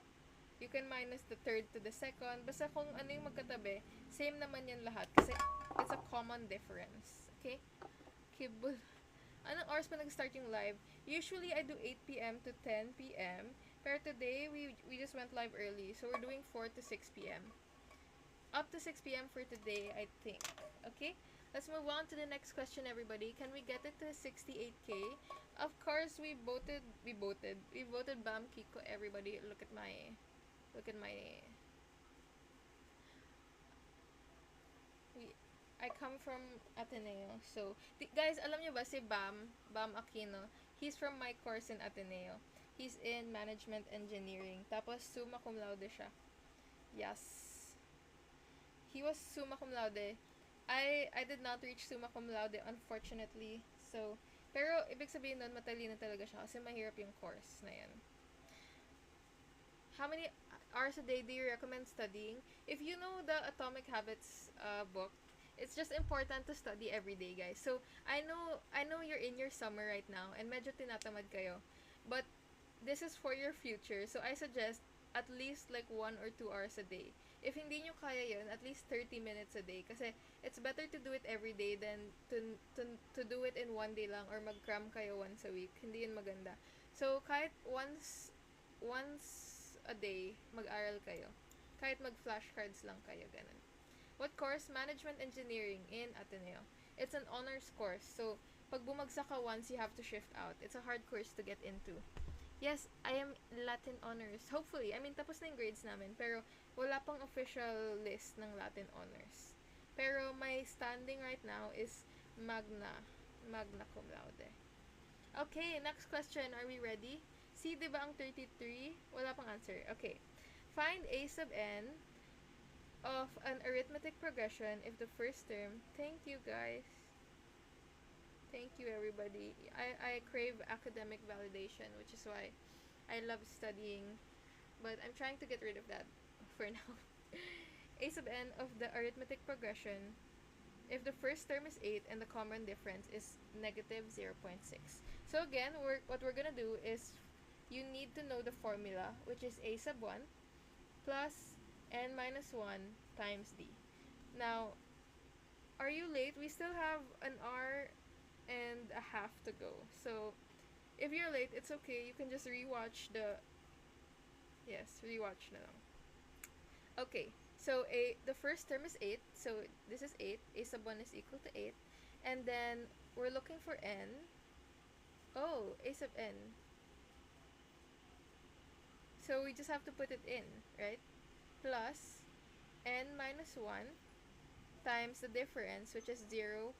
You can minus the third to the second. Basta kung ano yung magkatabi, same naman yan lahat. Kasi it's a common difference. Okay? Kibul. Anong oras pa nag-start yung live? Usually, I do 8 p.m. to 10 p.m. Pero today, we just went live early. So, we're doing 4 to 6 p.m. Up to 6 p.m. for today, I think. Okay? Let's move on to the next question, everybody. Can we get it to 68K? Of course, we voted Bam Kiko, everybody. Look at my I come from Ateneo. So, guys, alam nyo ba si Bam Aquino, he's from my course in Ateneo. He's in Management Engineering. Tapos, summa cum laude siya. Yes. He was summa cum laude. I did not reach summa cum laude, unfortunately. So, pero, ibig sabihin nun, matalino talaga siya kasi mahirap yung course na yan. How many hours a day do you recommend studying? If you know the Atomic Habits book, it's just important to study every day, guys. So, I know you're in your summer right now and medyo tinatamad kayo. But this is for your future. So, I suggest at least like 1 or 2 hours a day. If hindi nyo kaya yun, at least 30 minutes a day. Kasi it's better to do it every day than to do it in one day lang or mag-cram kayo once a week. Hindi yun maganda. So, kahit once a day, mag-aral kayo. Kahit mag-flashcards lang kayo, ganun. What course? Management Engineering in Ateneo. It's an honors course. So, pag bumagsak ka once, you have to shift out. It's a hard course to get into. Yes, I am Latin honors. Hopefully. I mean, tapos na yung grades namin. Pero, wala pang official list ng Latin honors. Pero, my standing right now is magna cum laude. Okay, next question. Are we ready? C, di ba ang 33? Wala pang answer. Okay. Find a sub n of an arithmetic progression if the first term. Thank you, guys. Thank you, everybody. I crave academic validation, which is why I love studying. But I'm trying to get rid of that for now. A sub n of the arithmetic progression if the first term is 8 and the common difference is negative 0.6. So again, what we're gonna do is you need to know the formula, which is a sub 1 plus n minus 1 times d. Now, are you late? We still have an hour and a half to go. So, if you're late, it's okay. You can just rewatch rewatch na lang. Okay, so the first term is 8. So, this is 8. A sub 1 is equal to 8. And then, we're looking for n. Oh, a sub n. So, we just have to put it in, right? Plus n minus 1 times the difference, which is 0.6.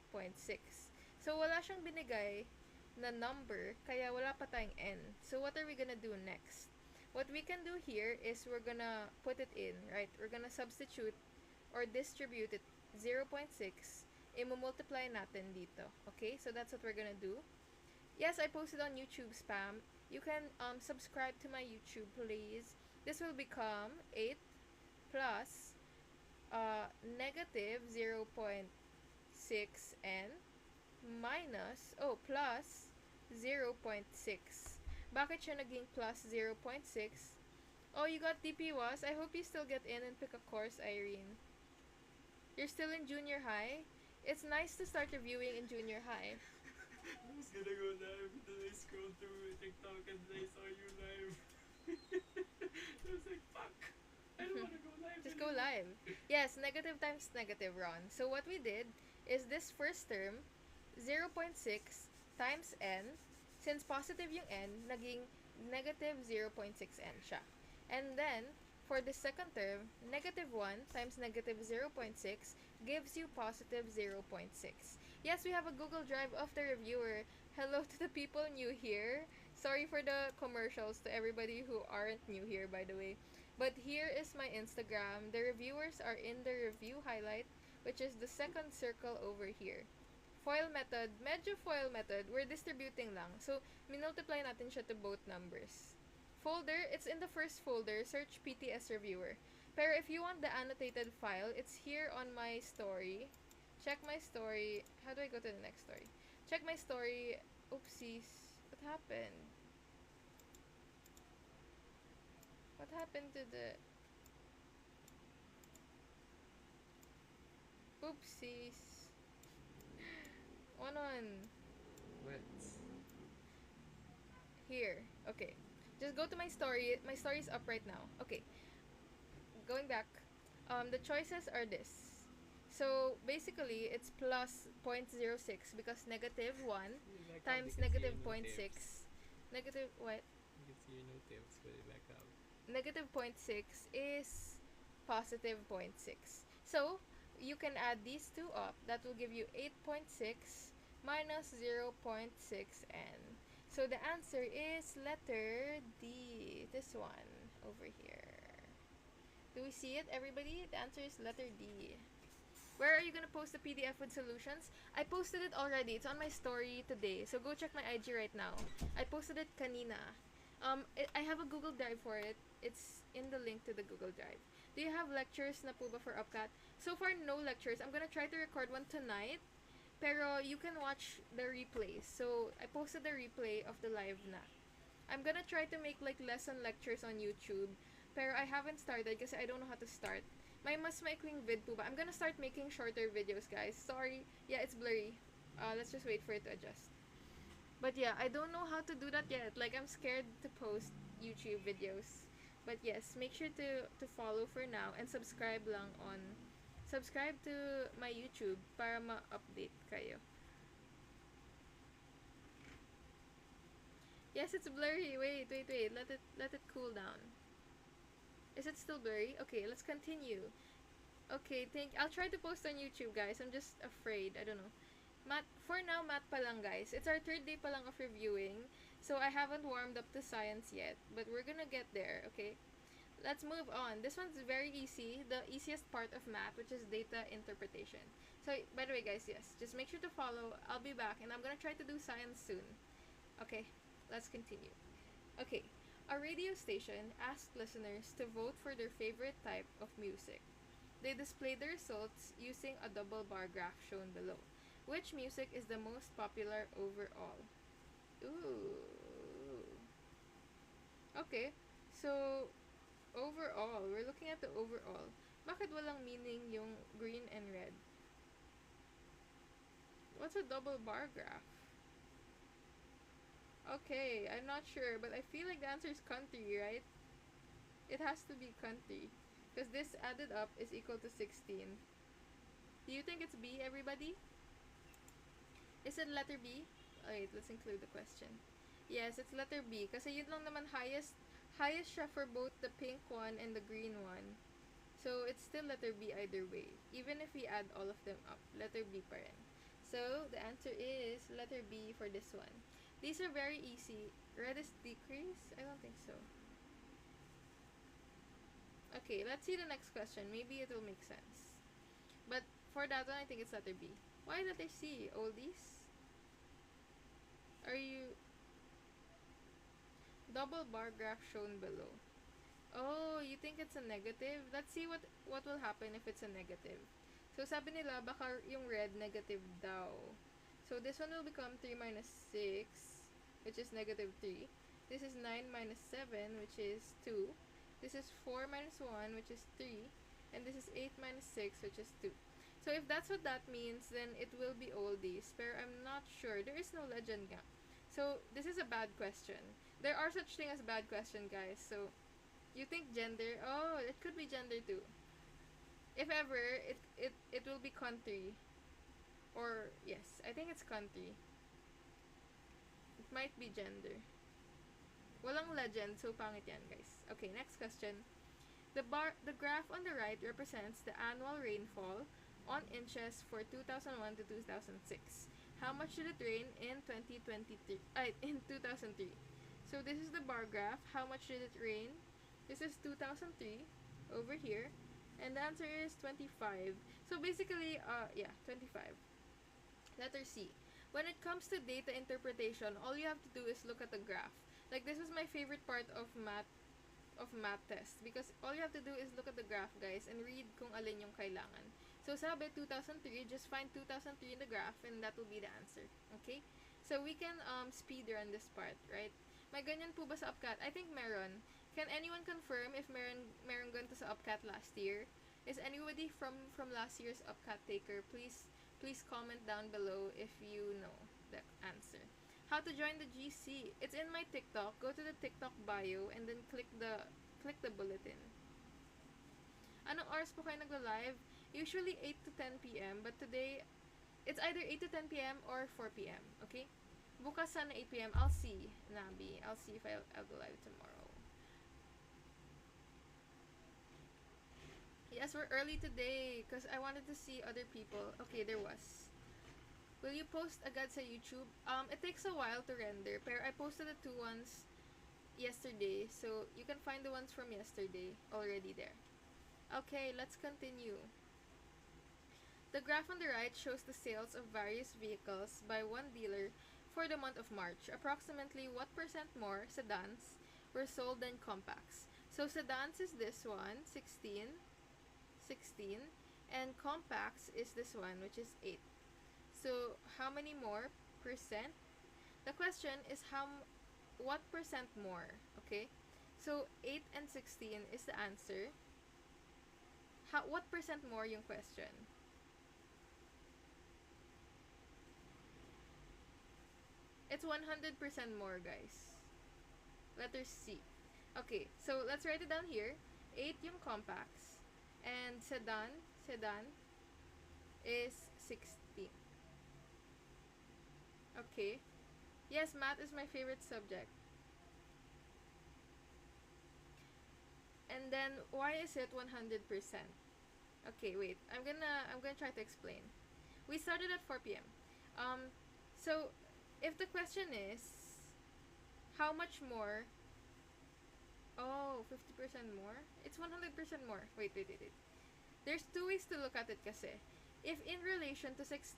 So, wala siyang binigay na number, kaya wala pa tayong n. So, what are we gonna do next? What we can do here is we're gonna put it in, right? We're gonna substitute or distribute it 0.6. I-multiply natin dito. Okay? So, that's what we're gonna do. Yes, I posted on YouTube, Spam. You can subscribe to my YouTube, please. This will become 8 plus negative 0.6n minus, plus 0.6. Bakit siya naging plus 0.6? Oh, you got DPWAS? I hope you still get in and pick a course, Irene. You're still in junior high? It's nice to start reviewing in junior high. I was gonna go live, and then I scrolled through TikTok and I saw you live. I was like, fuck! I don't wanna go live. Just go live. Yes, negative times negative, Ron. So what we did is this first term, 0.6 times n. Since positive yung n, naging negative 0.6n siya. And then, for the second term, negative 1 times negative 0.6 gives you positive 0.6. Yes, we have a Google Drive of the reviewer. Hello to the people new here. Sorry for the commercials to everybody who aren't new here, by the way. But here is my Instagram. The reviewers are in the review highlight, which is the second circle over here. Foil method, medyo foil method, we're distributing lang. So, minultiply natin siya to both numbers. Folder, it's in the first folder, search PTS Reviewer. Pero if you want the annotated file, it's here on my story. Check my story. How do I go to the next story? Check my story. Oopsies. What happened? What happened to the... Oopsies. One. What? Here. Okay. Just go to my story. My story is up right now. Okay. Going back. The choices are this. So basically, it's plus 0.06 because negative 1 Back up times because negative you zero no point tips. 0.6. Negative what? You can see your no tips, put it back up. Negative zero point 0.6 is positive zero point 0.6. So, you can add these two up. That will give you 8.6 minus 0.6n. So, the answer is letter D. This one over here. Do we see it, everybody? The answer is letter D. Where are you gonna post the PDF with solutions? I posted it already. It's on my story today. So go check my IG right now. I posted it kanina. I have a Google Drive for it. It's in the link to the Google Drive. Do you have lectures na po ba for UPCAT? So far, no lectures. I'm gonna try to record one tonight. Pero you can watch the replays. So I posted the replay of the live na. I'm gonna try to make like lesson lectures on YouTube. Pero I haven't started kasi I don't know how to start. May mas maikling vid po ba? I'm gonna start making shorter videos, guys. Sorry. Yeah, it's blurry. Let's just wait for it to adjust. But yeah, I don't know how to do that yet. Like, I'm scared to post YouTube videos. But yes, make sure to follow for now and subscribe lang on subscribe to my YouTube para ma-update kayo. Yes, it's blurry. Wait. Let it cool down. Is it still blurry? Okay, let's continue. Okay, I'll try to post on YouTube, guys. I'm just afraid. I don't know. Math, for now, math pa lang, guys. It's our third day pa lang of reviewing. So I haven't warmed up to science yet. But we're gonna get there, okay? Let's move on. This one's very easy. The easiest part of math, which is data interpretation. So, by the way, guys, yes. Just make sure to follow. I'll be back. And I'm gonna try to do science soon. Okay, let's continue. Okay, a radio station asked listeners to vote for their favorite type of music. They displayed the results using a double bar graph shown below. Which music is the most popular overall? Ooh. Okay, so overall, we're looking at the overall. Bakit walang meaning yung green and red? What's a double bar graph? Okay, I'm not sure, but I feel like the answer is country, right? It has to be country. Because this added up is equal to 16. Do you think it's B, everybody? Is it letter B? Wait, let's include the question. Yes, it's letter B. Kasi yun lang naman highest siya for both the pink one and the green one. So, it's still letter B either way. Even if we add all of them up, letter B pa rin. So, the answer is letter B for this one. These are very easy. Red is decrease? I don't think so. Okay, let's see the next question. Maybe it will make sense. But for that one, I think it's letter B. Why letter C? Oldies? Are you... Double bar graph shown below. Oh, you think it's a negative? Let's see what will happen if it's a negative. So, sabi nila, baka yung red negative daw. So, this one will become 3 minus 6, which is negative 3. This is 9 minus 7, which is 2. This is 4 minus 1, which is 3. And this is 8 minus 6, which is 2. So, if that's what that means, then it will be oldies. But I'm not sure. There is no legend nga. So, this is a bad question. There are such thing as bad question, guys. So, you think gender? Oh, it could be gender too. If ever, it will be country. Or, yes, I think it's country. It might be gender. Walang legend, so pangit yan, guys. Okay, next question. The graph on the right represents the annual rainfall on inches for 2001 to 2006. How much did it rain in 2023? In 2003. So this is the bar graph. How much did it rain? This is 2003 over here, and the answer is 25. So basically, 25. Letter C. When it comes to data interpretation, all you have to do is look at the graph. Like, this was my favorite part of math test, because all you have to do is look at the graph, guys, and read kung alin yung kailangan. So sabi 2003, just find 2003 in the graph and that will be the answer. Okay? So we can speed run this part, right? May ganyan po ba sa UPCAT? I think meron. Can anyone confirm if meron ganito sa UPCAT last year? Is anybody from last year's UPCAT taker? Please comment down below if you know. the answer. How to join the GC? It's in my TikTok. Go to the TikTok bio and then click the bulletin. Anong oras po kayo nagla-live? Usually 8 to 10 p.m. But today, it's either 8 to 10 p.m. or 4 p.m. Okay? Bukas sana 8 p.m. I'll see, Nabi. I'll see if I'll go live tomorrow. Yes, we're early today because I wanted to see other people. Okay, there was. Will you post agad sa YouTube? It takes a while to render, pero I posted the 2 ones yesterday, so you can find the ones from yesterday already there. Okay, let's continue. The graph on the right shows the sales of various vehicles by one dealer for the month of March. Approximately what percent more sedans were sold than compacts? So sedans is this one, 16, and compacts is this one, which is 8. So how many more percent? The question is what percent more, okay? So 8 and 16 is the answer. What percent more yung question? It's 100% more, guys. Letter C. Okay, so let's write it down here. 8 yung compacts. And sedan is 16. Okay. Yes, math is my favorite subject. And then why is it 100%? Okay, wait. I'm gonna try to explain. We started at 4 p.m. So if the question is how much more? Oh, 50% more? It's 100% more. Wait. There's 2 ways to look at it kasi. If in relation to 16,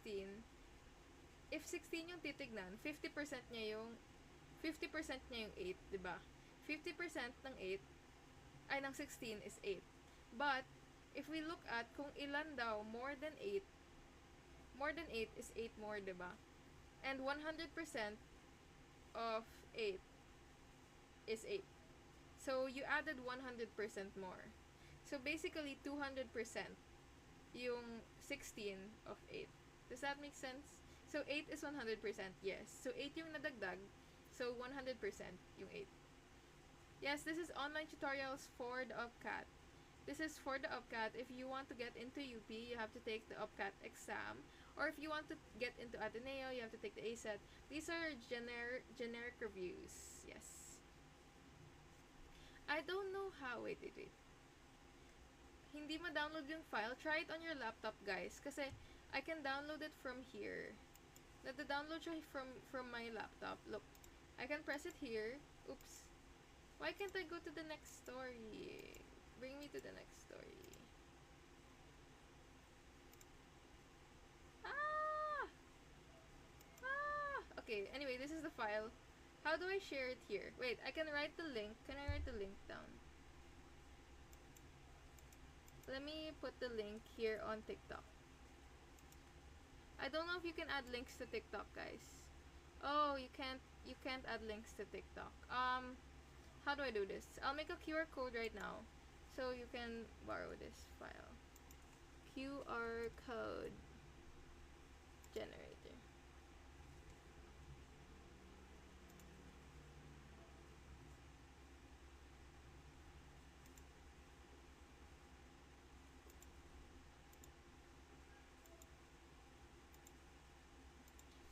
if 16 yung titignan, 50% niya yung 8, 'di ba? 50% ng 8 ay ng 16 is 8. But if we look at kung ilan daw more than 8 is 8 more, 'di ba? And 100% of 8 is 8. So you added 100% more. So basically 200% yung 16 of 8. Does that make sense? So 8 is 100%, yes. So 8 yung nadagdag, so 100% yung 8. Yes, this is online tutorials for the UPCAT. This is for the UPCAT. If you want to get into UP, you have to take the UPCAT exam. Or if you want to get into Ateneo, you have to take the ASET. These are generic reviews. Yes. I don't know how. Wait. Hindi ma-download yung file. Try it on your laptop, guys. Kasi I can download it from here. Nada-download siya from my laptop. Look. I can press it here. Oops. Why can't I go to the next story? Bring me to the next story. Okay, anyway, this is the file. How do I share it here? Wait, I can write the link. Can I write the link down? Let me put the link here on TikTok. I don't know if you can add links to TikTok, guys. Oh, you can't add links to TikTok. How do I do this? I'll make a QR code right now so you can borrow this file. QR code generator.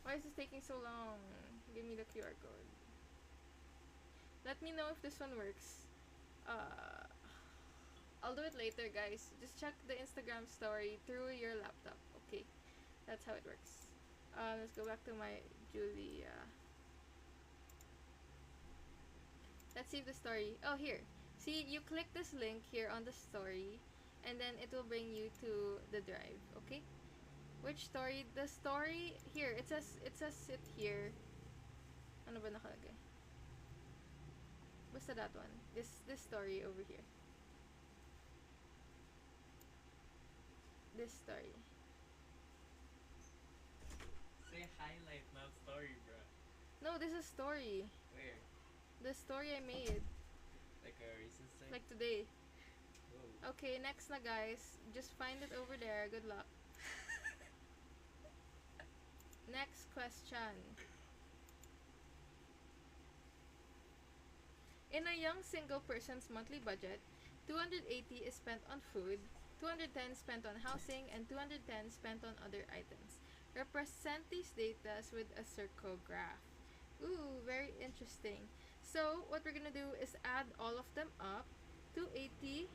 Why is this taking so long? Give me the QR code. Let me know if this one works. I'll do it later, guys. Just check the Instagram story through your laptop. Okay, that's how it works. Let's go back to my Julia. Let's see the story. Oh, here. See, you click this link here on the story, and then it will bring you to the drive. Okay. Which story? The story here. It says it here. Ano ba nakalagay? Basta that one. This story over here. This story. Say highlight, not story, bro. No, this is story. Where? The story I made. Like a recent thing? Like today. Whoa. Okay, next na, guys. Just find it over there. Good luck. Next question. In a young single person's monthly budget, 280 is spent on food, 210 spent on housing, and 210 spent on other items. Represent these data with a circle graph. Ooh, very interesting. So, what we're gonna do is add all of them up. 280,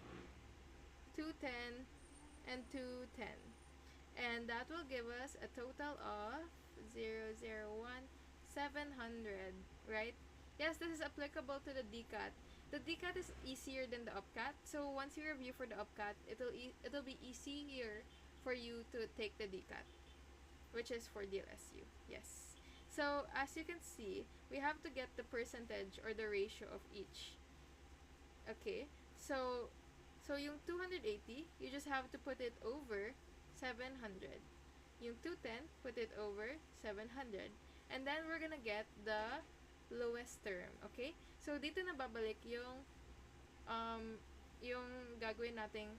210, and 210. And that will give us a total of 001, 700, right? Yes, this is applicable to the DCAT. The DCAT is easier than the UPCAT. So once you review for the UPCAT, it'll be easier for you to take the DCAT, which is for DLSU. Yes. So as you can see, we have to get the percentage or the ratio of each. Okay. So yung 280, you just have to put it over 700. Yung 210, put it over 700. And then we're gonna get the lowest term, okay? So dito na babalik yung gagawin nating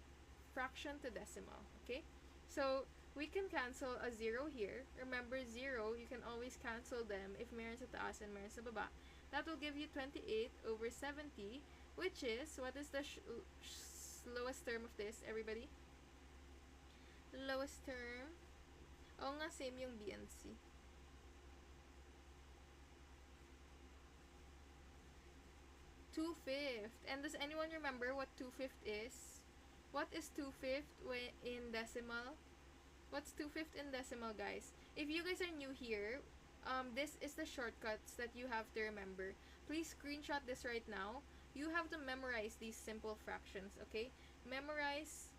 fraction to decimal, okay? So we can cancel a 0 here. Remember, 0, you can always cancel them if meron sa taas and meron sa baba. That will give you 28 over 70, which is, what is the lowest term of this, everybody? Lowest term, oo nga, same yung B and C. 2/5. And does anyone remember what 2/5 is? What is 2/5 in decimal? What's 2/5 in decimal, guys? If you guys are new here, this is the shortcuts that you have to remember. Please screenshot this right now. You have to memorize these simple fractions, okay? Memorize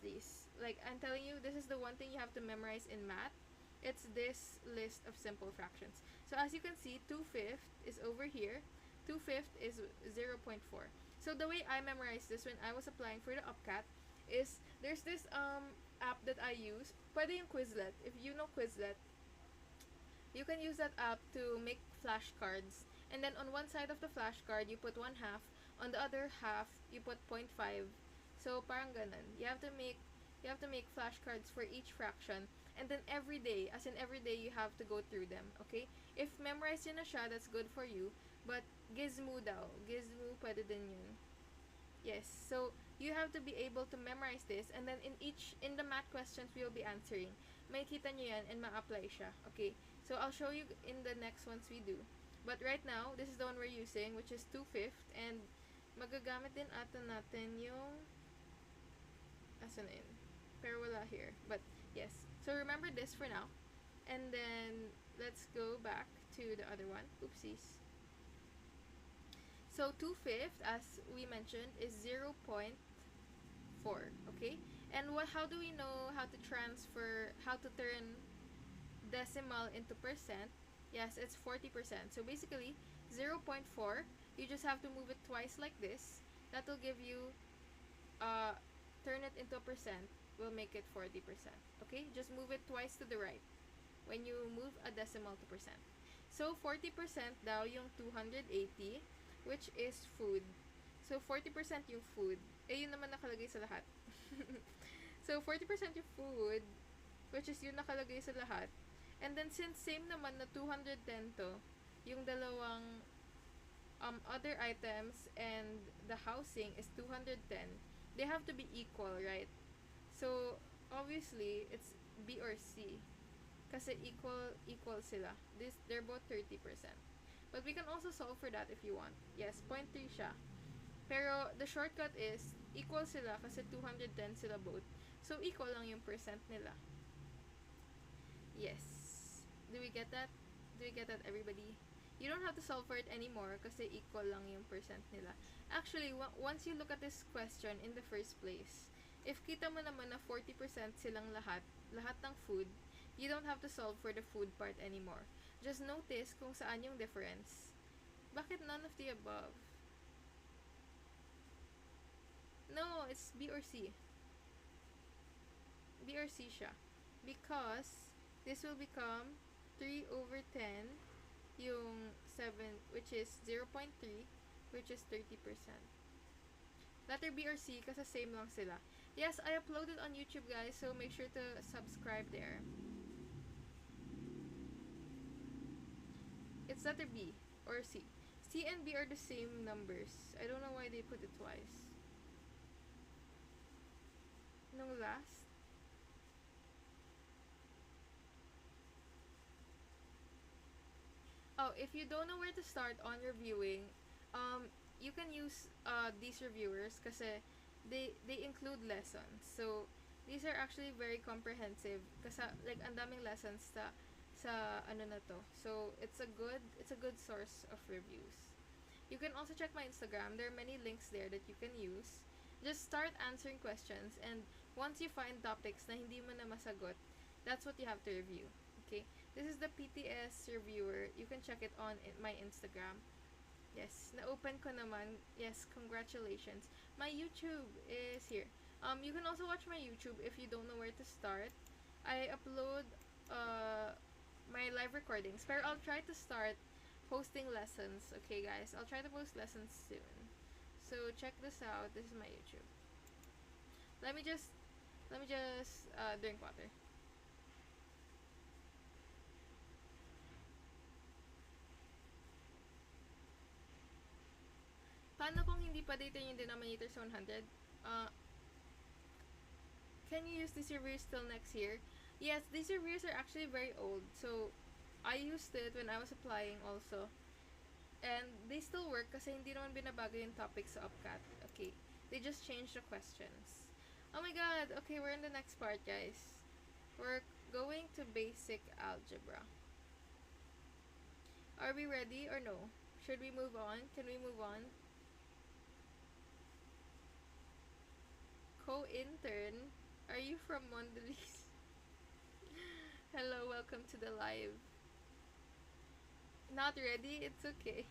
these. Like, I'm telling you, this is the one thing you have to memorize in math. It's this list of simple fractions. So as you can see, 2/5 is over here. 2/5 is 0.4. So the way I memorized this when I was applying for the UPCAT is there's this app that I use. Pwede yung Quizlet. If you know Quizlet, you can use that app to make flashcards. And then on one side of the flashcard, you put 1/2. On the other half, you put 0.5. So parang ganun. You have to make flashcards for each fraction. And then every day, as in every day, you have to go through them, okay? If memorize yun na siya, that's good for you. But gizmo daw. Gizmo, pwede din yun. Yes, so you have to be able to memorize this, and then in the math questions we will be answering, may kita nyo yan and ma-apply siya. Okay, so I'll show you in the next ones we do. But right now, this is the one we're using, which is 2/5, and magagamit din ata natin yung asan in, pero wala here. But yes, so remember this for now, and then let's go back to the other one. Oopsies. So 2/5, as we mentioned, is 0.4, okay? And how do we know how to turn decimal into percent? Yes, it's 40%. So basically, 0.4, you just have to move it twice like this. That will give you, turn it into a percent, will make it 40%. Okay? Just move it twice to the right when you move a decimal to percent. So 40% daw yung 280, which is food. So 40% yung food. Eh, yun naman nakalagay sa lahat. So 40% yung food, which is yun nakalagay sa lahat. And then since same naman na 210 to, yung dalawang other items and the housing is 210, they have to be equal, right? So obviously it's B or C. Kasi equal sila. They're both 30%. But we can also solve for that if you want. Yes, 0.3 siya. Pero the shortcut is equal sila kasi 210 sila both. So equal lang yung percent nila. Yes. Do we get that? Do we get that, everybody? You don't have to solve for it anymore kasi equal lang yung percent nila. Actually, once you look at this question in the first place, if kita mo naman na 40% silang lahat ng food, you don't have to solve for the food part anymore. Just notice kung saan yung difference. Bakit none of the above? No, it's B or C. B or C siya. Because this will become 3/10 yung 7, which is 0.3, which is 30%. Letter B or C kasi same lang sila. Yes, I uploaded on YouTube, guys, so make sure to subscribe there. letter B or C. C and B are the same numbers. I don't know why they put it twice. Nung last, oh, if you don't know where to start on reviewing, you can use these reviewers kasi they include lessons. So these are actually very comprehensive kasi like ang daming lessons sa ano na to. So it's a good source of reviews. You can also check my Instagram. There are many links there that you can use. Just start answering questions, and once you find topics na hindi mo na masagot, that's what you have to review. Okay? This is the PTS reviewer. You can check it on my Instagram. Yes, na-open ko naman. Yes, congratulations. My YouTube is here. You can also watch my YouTube if you don't know where to start. I upload my live recordings, pero I'll try to start posting lessons. Okay, guys? I'll try to post lessons soon. So, check this out. This is my YouTube. Let me just drink water. Paano kung hindi pa data yung denominator sa 100? Can you use these reviewers till next year? Yes, these reviewers are actually very old. So, I used it when I was applying also. And they still work kasi hindi naman binabago yung topics sa UPCAT. Okay. They just changed the questions. Oh my god. Okay, we're in the next part, guys. We're going to basic algebra. Are we ready or no? Should we move on? Can we move on? Co-intern, are you from Mondelez? Hello, welcome to the live. Not ready? It's okay.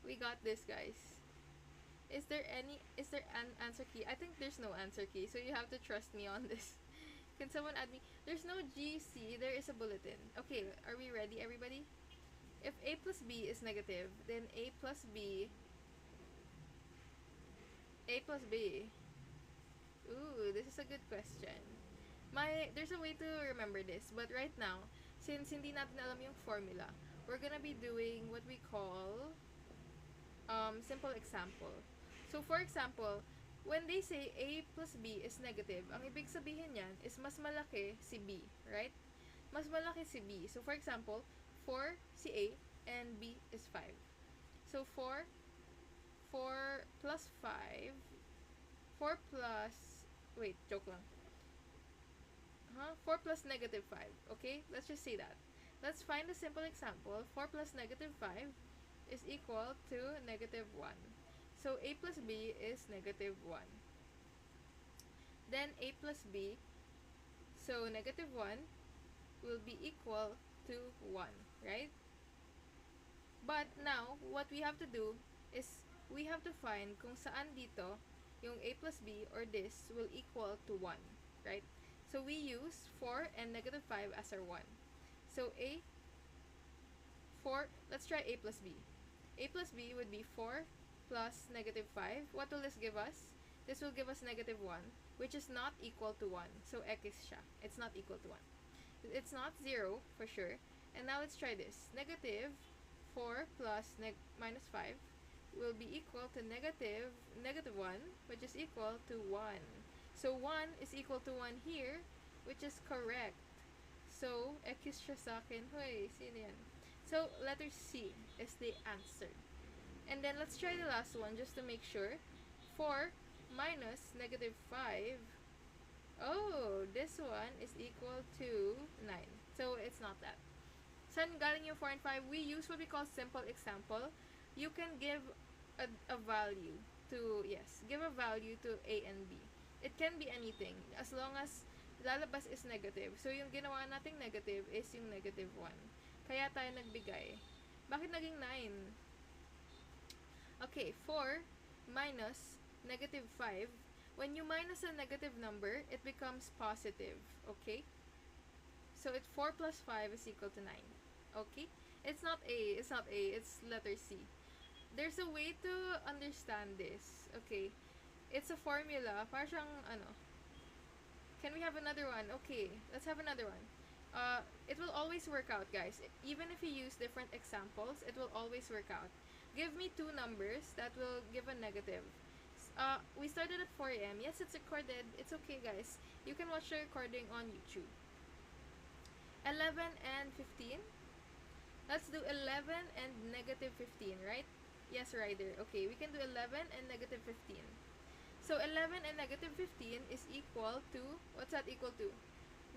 We got this, guys. Is there an answer key? I think there's no answer key, so you have to trust me on this. Can someone add me? There's no GC, there is a bulletin. Okay, are we ready, everybody? If A plus B is negative, then A plus B. Ooh, this is a good question. There's a way to remember this, but right now, since hindi natin alam yung formula, we're gonna be doing what we call simple example. So, for example, when they say A plus B is negative, ang ibig sabihin niyan is mas malaki si B, right? Mas malaki si B. So, for example, 4 si A and B is 5. So, 4 plus 5, 4 plus, wait, joke lang. 4 plus negative 5. Okay, let's just say that. Let's find a simple example. 4 plus negative 5 is equal to negative 1. So, A plus B is negative 1. Then, A plus B, so negative 1 will be equal to 1, right? But now, what we have to do is we have to find kung saan dito yung A plus B or this will equal to 1, right? So, we use 4 and negative 5 as our 1. So, let's try A plus B. A plus B would be 4 plus negative 5. What will this give us? This will give us negative 1, which is not equal to 1. So, X siya. It's not equal to 1. It's not 0, for sure. And now, let's try this. Negative 4 plus minus 5 will be equal to negative 1, which is equal to 1. So, 1 is equal to 1 here, which is correct. So, X siya sa akin. Hoy, sino yan? So, letter C is the answer. And then, let's try the last one just to make sure. 4 minus negative 5. Oh, this one is equal to 9. So, it's not that. Saan galing yung 4 and 5? We use what we call simple example. You can give a value to, give a value to A and B. It can be anything as long as lalabas is negative. So, yung ginawa nating negative is yung negative 1. Kaya tayo nagbigay. Bakit naging 9? Okay, 4 minus negative 5. When you minus a negative number, it becomes positive. Okay? So, 4 plus 5 is equal to 9. Okay? It's not A. It's not A. It's letter C. There's a way to understand this. Okay? It's a formula. Parang siyang, Can we have another one? Okay. Let's have another one. it will always work out, guys. Even if you use different examples, it will always work out. Give me two numbers that will give a negative. We started at 4 a.m. Yes, it's recorded. It's okay, guys. You can watch the recording on YouTube. 11 and 15. Let's do 11 and negative 15, right? Yes, Ryder. Okay, we can do 11 and negative 15. So 11 and negative 15 is equal to, what's that equal to?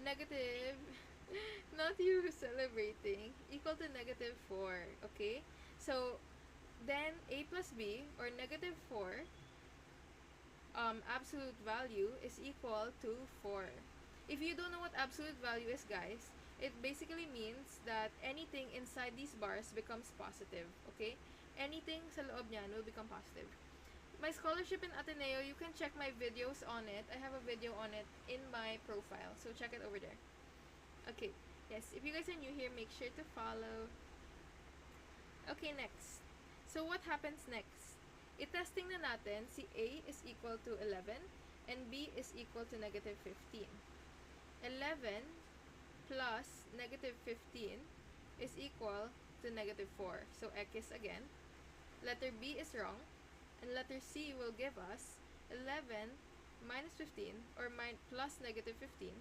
Negative, not you celebrating, equal to negative 4, okay? So then a plus b, or negative 4, absolute value is equal to 4. If you don't know what absolute value is, guys, it basically means that anything inside these bars becomes positive, okay? Anything sa loob niyan will become positive. My scholarship in Ateneo, you can check my videos on it. I have a video on it in my profile, so check it over there. Okay, yes, if you guys are new here, make sure to follow. Okay, next. So what happens next? I-testing na natin si A is equal to 11 and B is equal to negative 15. 11 plus negative 15 is equal to negative 4. So X again. Letter B is wrong. And letter C will give us 11 minus 15, or plus negative 15,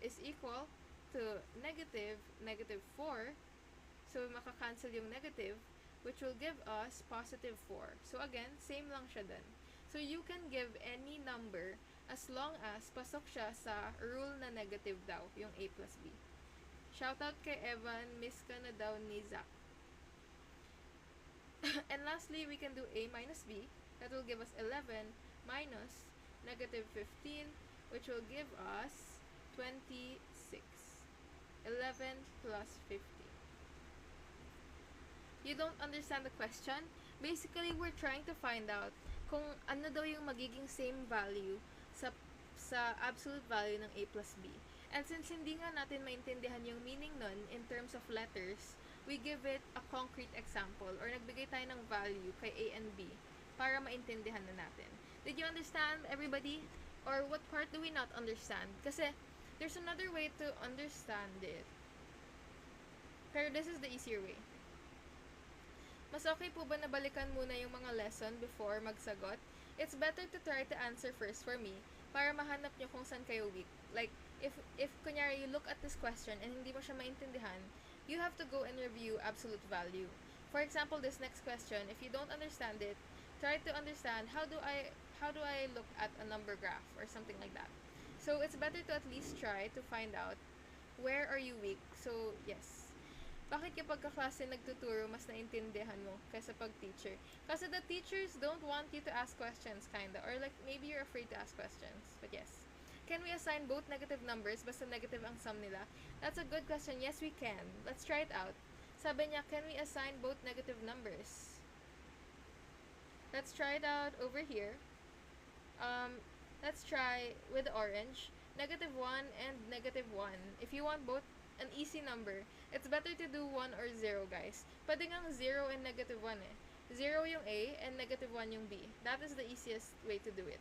is equal to negative 4. So, makakancel yung negative, which will give us positive 4. So, again, same lang siya dun. So, you can give any number as long as pasok siya sa rule na negative daw, yung A plus B. Shoutout kay Evan, miss ka na daw ni Zach. And lastly, we can do A minus B. That will give us 11 minus negative 15, which will give us 26. 11 plus 15. You don't understand the question? Basically, we're trying to find out kung ano daw yung magiging same value sa absolute value ng A plus B. And since hindi nga natin maintindihan yung meaning nun in terms of letters, we give it a concrete example, or nagbigay tayo ng value kay A and B para maintindihan na natin. Did you understand, everybody? Or what part do we not understand? Kasi there's another way to understand it. Pero this is the easier way. Mas okay po ba na balikan muna yung mga lesson before magsagot? It's better to try to answer first for me para mahanap nyo kung saan kayo weak. Like, if kunyari you look at this question and hindi mo siya maintindihan, you have to go and review absolute value. For example, this next question, if you don't understand it, try to understand how do I look at a number graph or something like that. So it's better to at least try to find out where are you weak. So yes. Bakit kapag kaklase nagtuturo, mas naintindihan mo kaysa pag teacher? Kasi the teachers don't want you to ask questions, kinda. Or like, maybe you're afraid to ask questions. But yes. Can we assign both negative numbers basta negative ang sum nila? That's a good question. Yes, we can. Let's try it out. Sabi niya, can we assign both negative numbers? Let's try it out over here. Let's try with orange. Negative 1 and negative 1. If you want both an easy number, it's better to do 1 or 0, guys. Pwede ngang 0 and negative 1 eh. 0 yung A and negative 1 yung B. That is the easiest way to do it.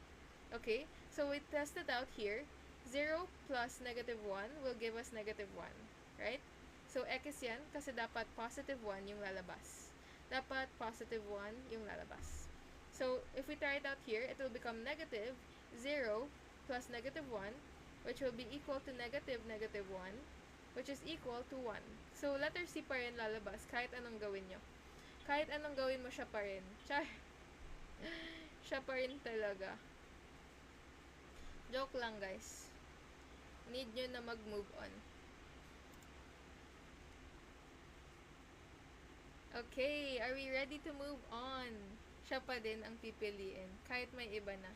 Okay? So, we test it out here. 0 plus negative 1 will give us negative 1. Right? So, X yan kasi dapat positive 1 yung lalabas. Dapat positive 1 yung lalabas. So, if we try it out here, it will become negative 0 plus negative 1, which will be equal to negative 1, which is equal to 1. So, letter C pa rin lalabas kahit anong gawin nyo. Kahit anong gawin mo, siya pa rin. Siya pa rin talaga. Joke lang, guys. Need nyo na mag-move on. Okay, are we ready to move on? Siya pa din ang pipiliin, kahit may iba na.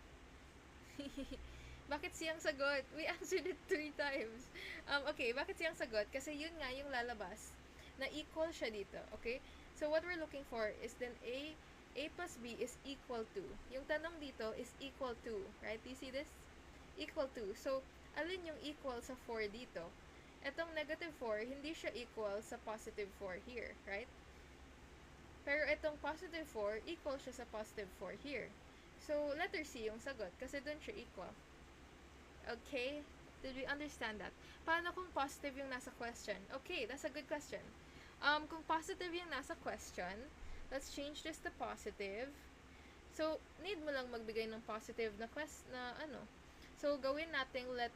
Bakit siyang sagot? We answered it 3 times. Okay, bakit siyang sagot? Kasi yun nga yung lalabas na equal siya dito, okay? So, what we're looking for is then A plus B is equal to. Yung tanong dito is equal to, right? Do you see this? Equal to. So, alin yung equal sa 4 dito? Etong negative 4, hindi siya equal sa positive 4 here, right? Pero itong positive 4, equal siya sa positive 4 here. So, letter C yung sagot kasi dun siya equal. Okay? Did we understand that? Paano kung positive yung nasa question? Okay, that's a good question. Kung positive yung nasa question, let's change this to positive. So, need mo lang magbigay ng positive na na ano. So, gawin nating let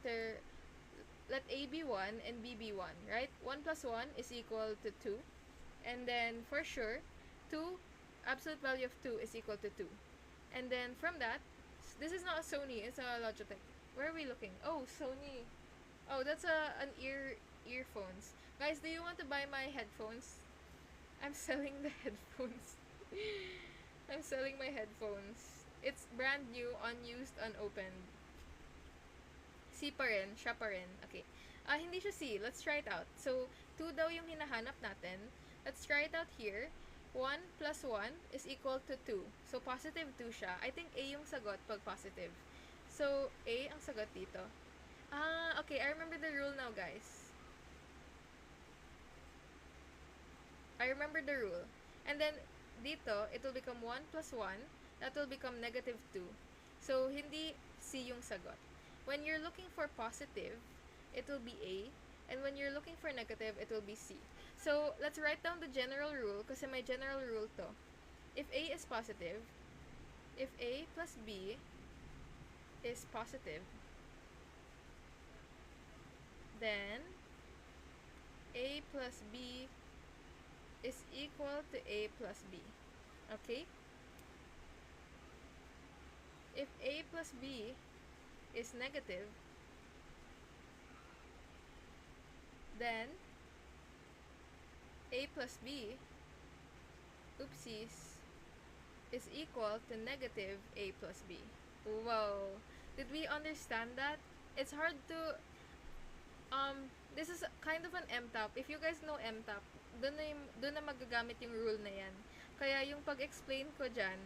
A be 1 and B be 1, right? 1 plus 1 is equal to 2. And then, for sure, 2, absolute value of 2 is equal to 2. And then, from that, this is not a Sony, it's a Logitech. Where are we looking? Oh, Sony. Oh, that's an earphones. Guys, do you want to buy my headphones? I'm selling the headphones. I'm selling my headphones. It's brand new, unused, unopened. C pa rin, siya pa rin. Okay. Hindi siya C. Let's try it out. So, 2 daw yung hinahanap natin. Let's try it out here. 1 plus 1 is equal to 2. So, positive 2 siya. I think A yung sagot pag positive. So, A ang sagot dito. Okay. I remember the rule now, guys. I remember the rule. And then, dito, it will become 1 plus 1. That will become negative 2. So, hindi C yung sagot. When you're looking for positive, it will be A. And when you're looking for negative, it will be C. So, let's write down the general rule kasi may general rule to. If A is positive, if A plus B is positive, then A plus B is equal to A plus B. Okay? If A plus B is negative, then A plus B, oopsies, is equal to negative A plus B. Whoa. Did we understand that? It's hard to, this is kind of an MTAP. If you guys know MTAP, dun na magagamit yung rule na yan. Kaya yung pag-explain ko dyan,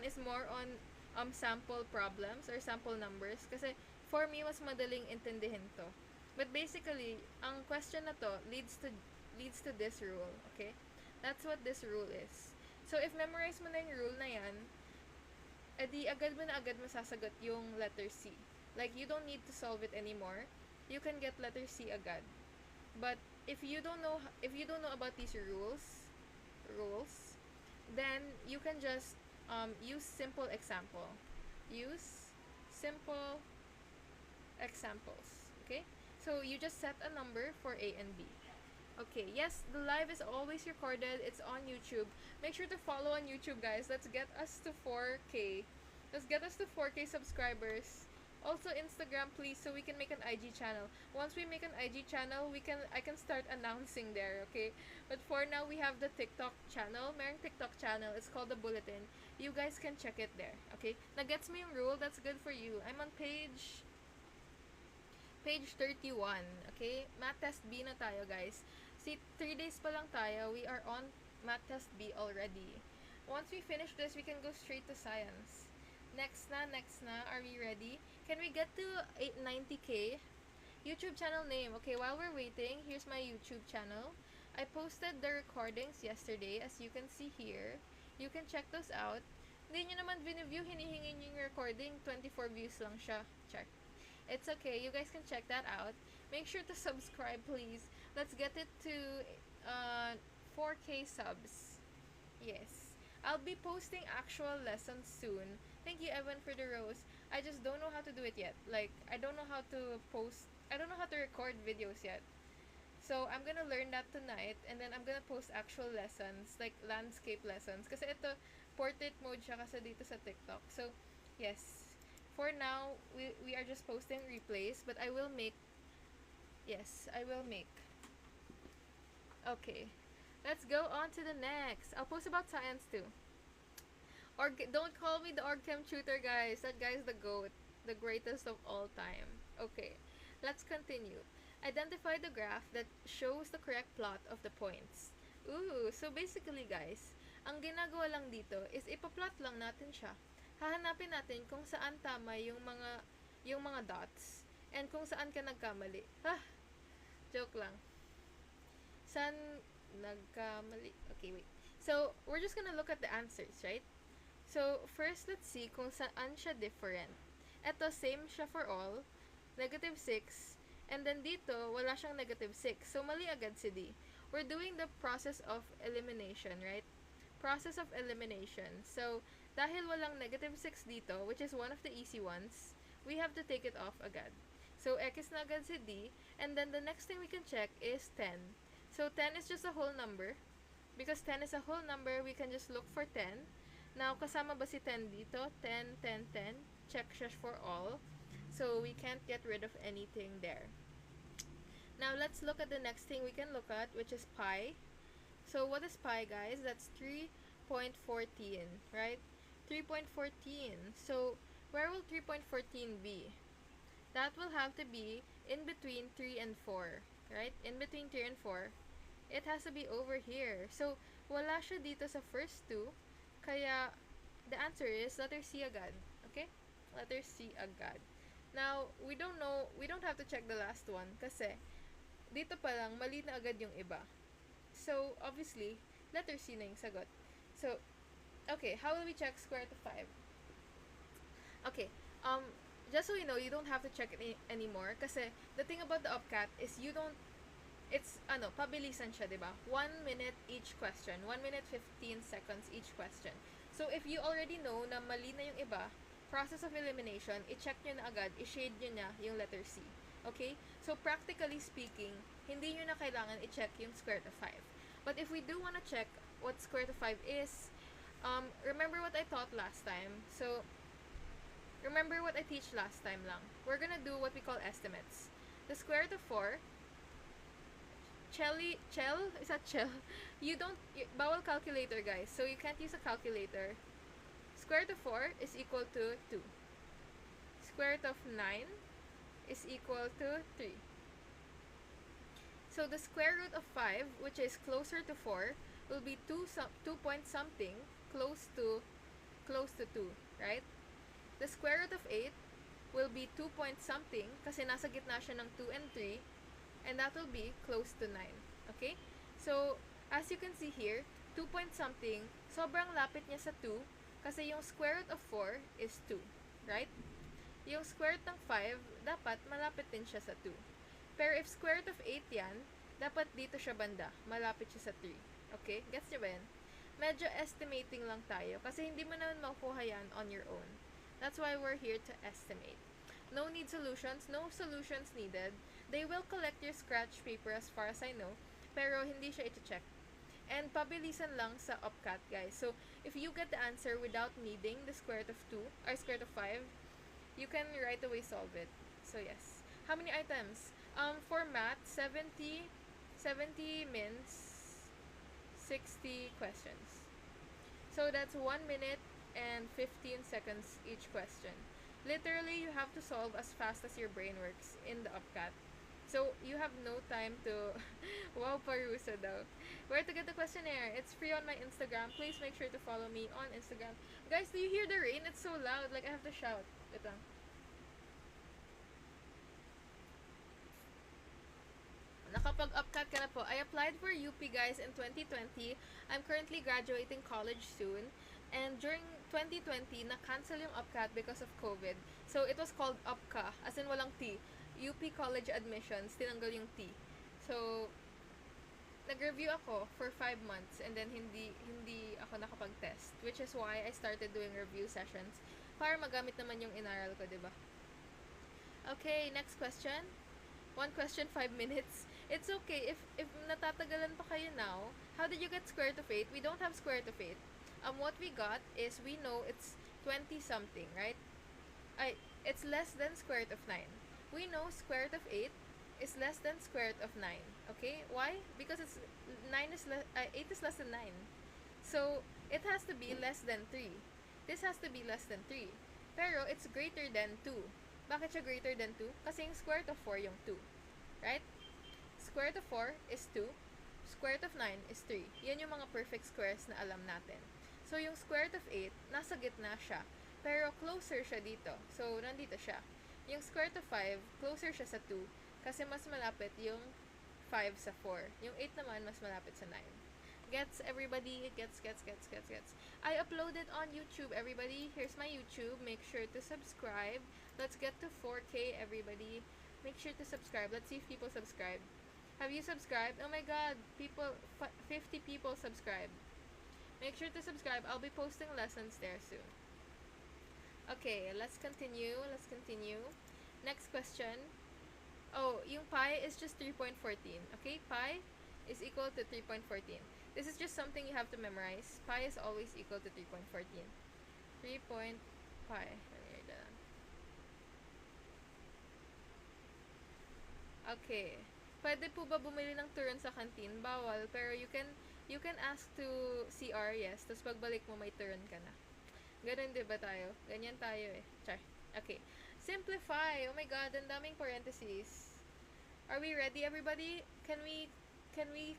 is more on sample problems or sample numbers. Kasi for me, mas madaling intindihin to. But basically, ang question na to leads to this rule, okay? That's what this rule is. So, if memorize mo na yung rule na yan, edi agad masasagot yung letter C. Like, you don't need to solve it anymore. You can get letter C agad. But if you don't know about these rules, then you can just use simple example. Use simple examples, okay? So, you just set a number for A and B. Okay, yes, the live is always recorded. It's on YouTube. Make sure to follow on YouTube, guys. Let's get us to 4K. Let's get us to 4K subscribers. Also, Instagram, please, so we can make an IG channel. Once we make an IG channel, I can start announcing there, okay? But for now, we have the TikTok channel. Merong TikTok channel. It's called The Bulletin. You guys can check it there, okay? Nagets mo yung rule? That's good for you. I'm on page 31, okay? Math test B na tayo, guys. See, 3 days pa lang tayo. We are on math test B already. Once we finish this, we can go straight to science. Next na. Are we ready? Can we get to 890K? YouTube channel name. Okay, while we're waiting, here's my YouTube channel. I posted the recordings yesterday, as you can see here. You can check those out. Hindi nyo naman biniview, hinihingi nyo yung recording. 24 views lang siya. Check. It's okay. You guys can check that out. Make sure to subscribe, please. Let's get it to 4K subs. Yes. I'll be posting actual lessons soon. Thank you, Evan, for the rose. I just don't know how to do it yet. Like, I don't know how to record videos yet. So, I'm gonna learn that tonight, and then I'm gonna post actual lessons, like landscape lessons. Kasi ito, portrait mode siya kasi dito sa TikTok. So, yes. For now, we are just posting replays, but I will make. Yes, I will make. Okay. Let's go on to the next. I'll post about science too. Don't call me the OrgChem tutor, guys. That guy's the GOAT. The greatest of all time. Okay. Let's continue. Identify the graph that shows the correct plot of the points. Ooh, so basically, guys, ang ginagawa lang dito is ipa-plot lang natin siya. Hahanapin natin kung saan tama yung mga dots and kung saan ka nagkamali. Joke lang. Saan nagkamali? Okay, wait. So, we're just gonna look at the answers, right? So, first, let's see kung saan siya different. Ito, same siya for all. negative 6, and then dito, wala siyang negative 6. So, mali agad si D. We're doing the process of elimination, right? Process of elimination. So, dahil walang negative 6 dito, which is one of the easy ones, we have to take it off agad. So, X na agad si D, and then the next thing we can check is 10. So, 10 is just a whole number. Because 10 is a whole number, we can just look for 10. Now, kasama ba si 10 dito? 10, 10, 10. Check siya for all. So, we can't get rid of anything there. Now, let's look at the next thing we can look at, which is pi. So, what is pi, guys? That's 3.14, right? 3.14. So, where will 3.14 be? That will have to be in between 3 and 4, right? In between 3 and 4. It has to be over here. So, wala siya dito sa first two. Kaya, the answer is letter C agad. Okay? Letter C agad. Now, we don't have to check the last one kasi dito pa lang, mali na agad yung iba. So, obviously, letter C na yung sagot. So, okay, how will we check square root of 5? Okay, just so you know, you don't have to check it anymore kasi the thing about the UPCAT is it's, pabilisan siya, diba? 1 minute each question. 1 minute 15 seconds each question. So, if you already know na mali na yung iba, process of elimination, i-check nyo na agad, i-shade nyo na yung letter C. Okay? So, practically speaking, hindi nyo na kailangan i-check yung square root of 5. But if we do want to check what square root of 5 is, remember what I taught last time. So, remember what I teach last time lang. We're gonna do what we call estimates. The square root of 4, Is that Chell? Bawal calculator, guys. So, you can't use a calculator. Square root of 4 is equal to 2. Square root of 9 is equal to 3. So, the square root of 5, which is closer to 4, will be 2 point something close to 2, right? The square root of 8 will be 2 point something kasi nasa gitna siya ng 2 and 3, and that will be close to 9. Okay? So, as you can see here, 2 point something, sobrang lapit niya sa 2 kasi yung square root of 4 is 2, right? Yung square root ng 5, dapat malapit din siya sa 2. Pero if square root of 8 yan, dapat dito siya banda, malapit siya sa 3. Okay? Gets niyo ba yan? Medyo estimating lang tayo kasi hindi mo naman makukuha yan on your own. That's why we're here to estimate. No need solutions, no solutions needed. They will collect your scratch paper as far as I know, pero hindi siya iti-check. And pabilisan lang sa UPCAT, guys. So, if you get the answer without needing the square root of 2 or square root of 5, you can right away solve it. So, yes. How many items? For math, 70 means 60 questions. So, that's 1 minute and 15 seconds each question. Literally, you have to solve as fast as your brain works in the UPCAT. So, you have no time to, wow, parusa daw. Where to get the questionnaire? It's free on my Instagram. Please make sure to follow me on Instagram. Guys, do you hear the rain? It's so loud. Like, I have to shout. Ito. Nakapag-UPCAT ka na po. I applied for UP, guys, in 2020. I'm currently graduating college soon. And during 2020, na-cancel yung UPCAT because of COVID. So, it was called UPCA, as in walang T. UP College Admissions, tinanggal yung T. So, nag-review ako for 5 months and then hindi ako nakapag-test, which is why I started doing review sessions para magamit naman yung inaral ko, diba? Okay, next question. One question, 5 minutes. It's okay if natatagalan pa kayo now. How did you get square root of 8? We don't have square root of 8. What we got is we know it's 20 something, right? It's less than square root of 9. We know square root of 8 is less than square root of 9. Okay? Why? Because 8 is less than 9. So, it has to be less than 3. This has to be less than 3. Pero, it's greater than 2. Bakit siya greater than 2? Kasi yung square root of 4 yung 2. Right? Square root of 4 is 2. Square root of 9 is 3. Yan yung mga perfect squares na alam natin. So, yung square root of 8, nasa gitna siya. Pero, closer siya dito. So, nandito siya. Yung square root of 5, closer siya sa 2 kasi mas malapit yung 5 sa 4. Yung 8 naman, mas malapit sa 9. Gets, everybody? Gets. I upload it on YouTube, everybody. Here's my YouTube. Make sure to subscribe. Let's get to 4K, everybody. Make sure to subscribe. Let's see if people subscribe. Have you subscribed? Oh my god, 50 people subscribe. Make sure to subscribe. I'll be posting lessons there soon. Okay, let's continue. Next question. Oh, yung pi is just 3.14. Okay, pi is equal to 3.14. This is just something you have to memorize. Pi is always equal to 3.14. 3 point pi. Okay. Pwede po ba bumili ng turon sa canteen? Bawal, pero you can ask to CR, yes. Tapos pagbalik mo may turon ka na. Ganun 'di ba tayo? Ganyan tayo eh. Char. Okay. Simplify. Oh my god, ang daming parentheses. Are we ready, everybody? Can we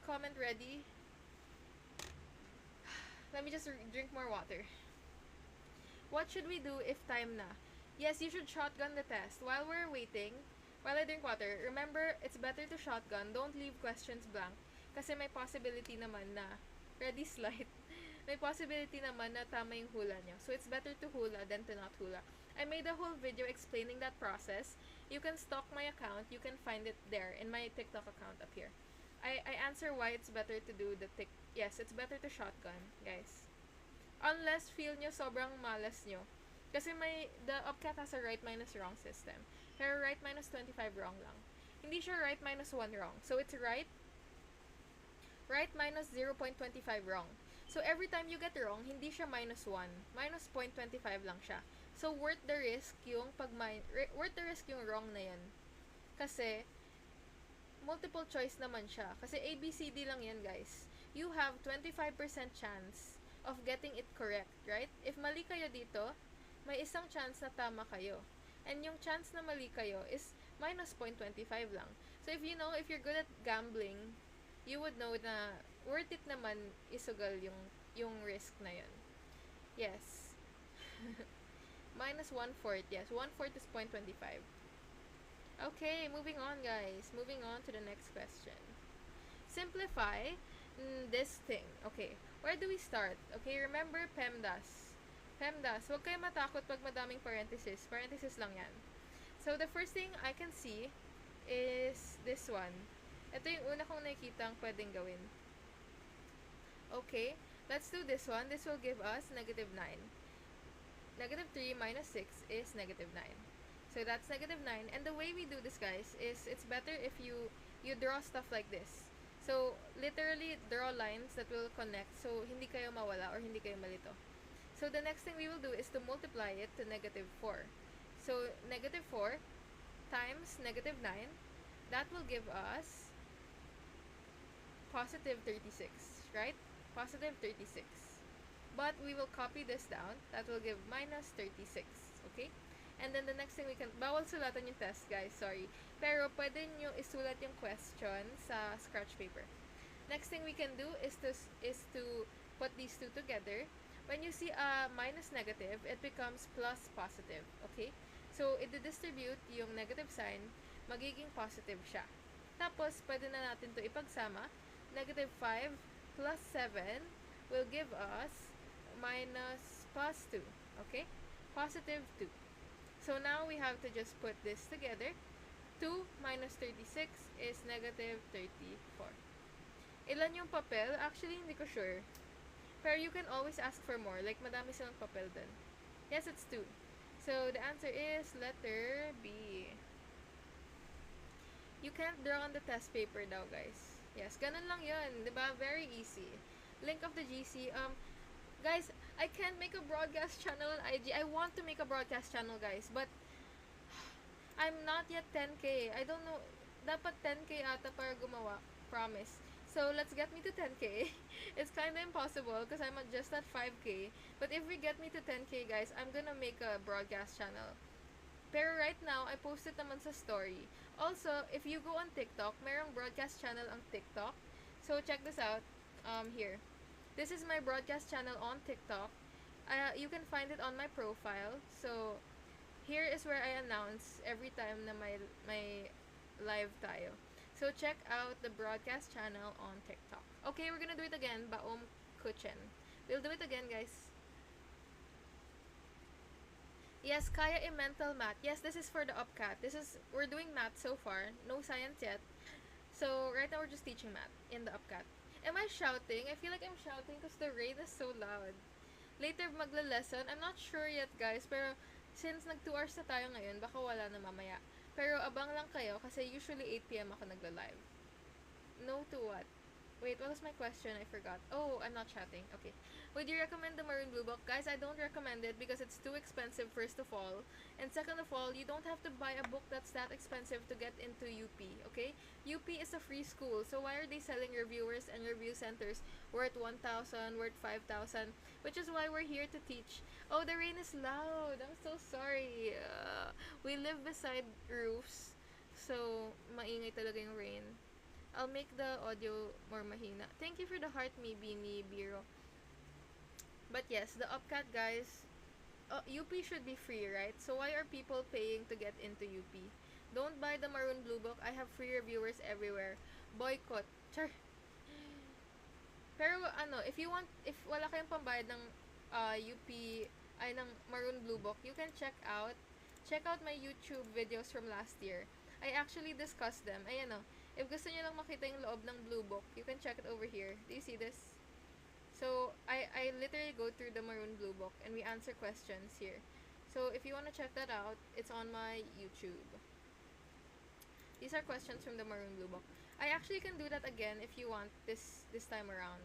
comment ready? Let me just drink more water. What should we do if time na? Yes, you should shotgun the test. While we're waiting, while I drink water, remember, it's better to shotgun. Don't leave questions blank. Kasi may possibility naman na, ready slide, may possibility naman na tama yung hula nyo. So, it's better to hula than to not hula. I made a whole video explaining that process. You can stalk my account. You can find it there in my TikTok account up here. I answer why it's better to do the yes, it's better to shotgun, guys. Unless feel nyo sobrang malas nyo. Kasi the UPCAT has a right minus wrong system. Pero right minus 25 wrong lang. Hindi siya right minus 1 wrong. So, it's right minus 0.25 wrong. So, every time you get wrong, hindi siya minus 1. Minus 0.25 lang siya. So, worth the risk yung wrong na yan. Kasi, multiple choice naman siya. Kasi ABCD lang yan, guys. You have 25% chance of getting it correct, right? If mali kayo dito, may isang chance na tama kayo. And yung chance na mali kayo is minus 0.25 lang. So, if you're good at gambling, you would know na worth it naman isugal yung risk na yun. Yes. Minus 1/4. Yes, 1/4 is 0.25. Okay, moving on, guys. Moving on to the next question. Simplify this thing. Okay, where do we start? Okay, remember PEMDAS. PEMDAS. Huwag kayo matakot pag madaming parentheses. Parentheses lang yan. So, the first thing I can see is this one. Ito yung una kong nakikita ang pwedeng gawin. Okay, let's do this one. This will give us negative 9. Negative 3 minus 6 is negative 9. So, that's negative 9. And the way we do this, guys, is it's better if you draw stuff like this. So, literally, draw lines that will connect so hindi kayo mawala or hindi kayo malito. So, the next thing we will do is to multiply it to negative 4. So, negative 4 times negative 9, that will give us positive 36, right? Positive 36. But we will copy this down. That will give minus 36, okay? And then the next thing we can, bawal sulatan yung test, guys, sorry. Pero pwede nyo isulat yung question sa scratch paper. Next thing we can do is to put these two together. When you see a minus negative, it becomes plus positive, okay? So, i-distribute yung negative sign, magiging positive siya. Tapos, pwede na natin to ipagsama. Negative 5 plus 7 will give us minus plus 2, okay? Positive 2. So, now we have to just put this together. 2 minus 36 is negative 34. Ilan yung papel? Actually, hindi ko sure. Pero you can always ask for more. Like, madami silang papel dun. Yes, it's 2. So, the answer is letter B. You can't draw on the test paper daw, guys. Yes, ganun lang yun. Diba? Very easy. Link of the GC. Guys, I can't make a broadcast channel on IG. I want to make a broadcast channel, guys. But, I'm not yet 10K. I don't know. Dapat 10K ata para gumawa. Promise. So, let's get me to 10K. It's kind of impossible because I'm just at 5K. But if we get me to 10K, guys, I'm gonna make a broadcast channel. Pero right now, I posted naman sa story. Also, if you go on TikTok, merong broadcast channel ang TikTok. So, check this out. Here. This is my broadcast channel on TikTok. You can find it on my profile. So, here is where I announce every time na may live tayo. So, check out the broadcast channel on TikTok. Okay, we're gonna do it again. Baom kuchen. We'll do it again, guys. Yes, kaya in mental math. Yes, this is for the UPCAT. We're doing math so far. No science yet. So, right now we're just teaching math in the UPCAT. Am I shouting? I feel like I'm shouting because the rain is so loud. Later magla-lesson. I'm not sure yet, guys. Pero, since nag 2 hours na tayo ngayon, baka wala na mamaya. Pero, abang lang kayo kasi usually 8 p.m. ako nagla-live. No to what? Wait, what was my question? I forgot. Oh, I'm not chatting. Okay. Would you recommend the Maroon Blue Book? Guys, I don't recommend it because it's too expensive, first of all. And second of all, you don't have to buy a book that's that expensive to get into UP, okay? UP is a free school, so why are they selling reviewers and review centers worth 1,000, worth 5,000? Which is why we're here to teach. Oh, the rain is loud. I'm so sorry. We live beside roofs, so maingay talaga yung rain. I'll make the audio more mahina. Thank you for the heart, maybe me, Biro. But yes, the UPCAT, guys, UP should be free, right? So why are people paying to get into UP? Don't buy the Maroon Blue Book. I have free reviewers everywhere. Boycott. Char. Pero if wala kayong pambayad ng UP, ay ng Maroon Blue Book, you can check out my YouTube videos from last year. I actually discussed them. Ayan o. If gusto niyo lang makita yung loob ng Blue Book, you can check it over here. Do you see this? So, I literally go through the Maroon Blue Book and we answer questions here. So, if you want to check that out, it's on my YouTube. These are questions from the Maroon Blue Book. I actually can do that again if you want this time around.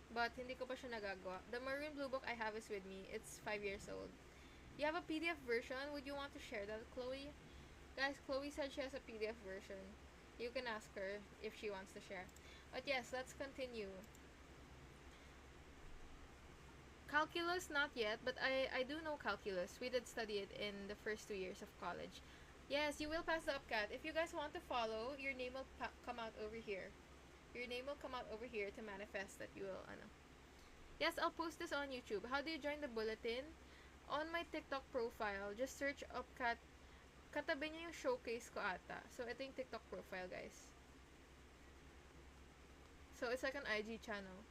But, hindi ko pa siya nagagawa. The Maroon Blue Book I have is with me. It's 5 years old. You have a PDF version? Would you want to share that, Chloe? Guys, Chloe said she has a PDF version. You can ask her if she wants to share. But yes, let's continue. Calculus, not yet, but I do know calculus. We did study it in the first 2 years of college. Yes, you will pass the UPCAT. If you guys want to follow, your name will come out over here. Your name will come out over here to manifest that you will, Yes, I'll post this on YouTube. How do you join the bulletin? On my TikTok profile, just search UPCAT. Katabi niya yung showcase ko ata. So, ito yung TikTok profile, guys. So, it's like an IG channel.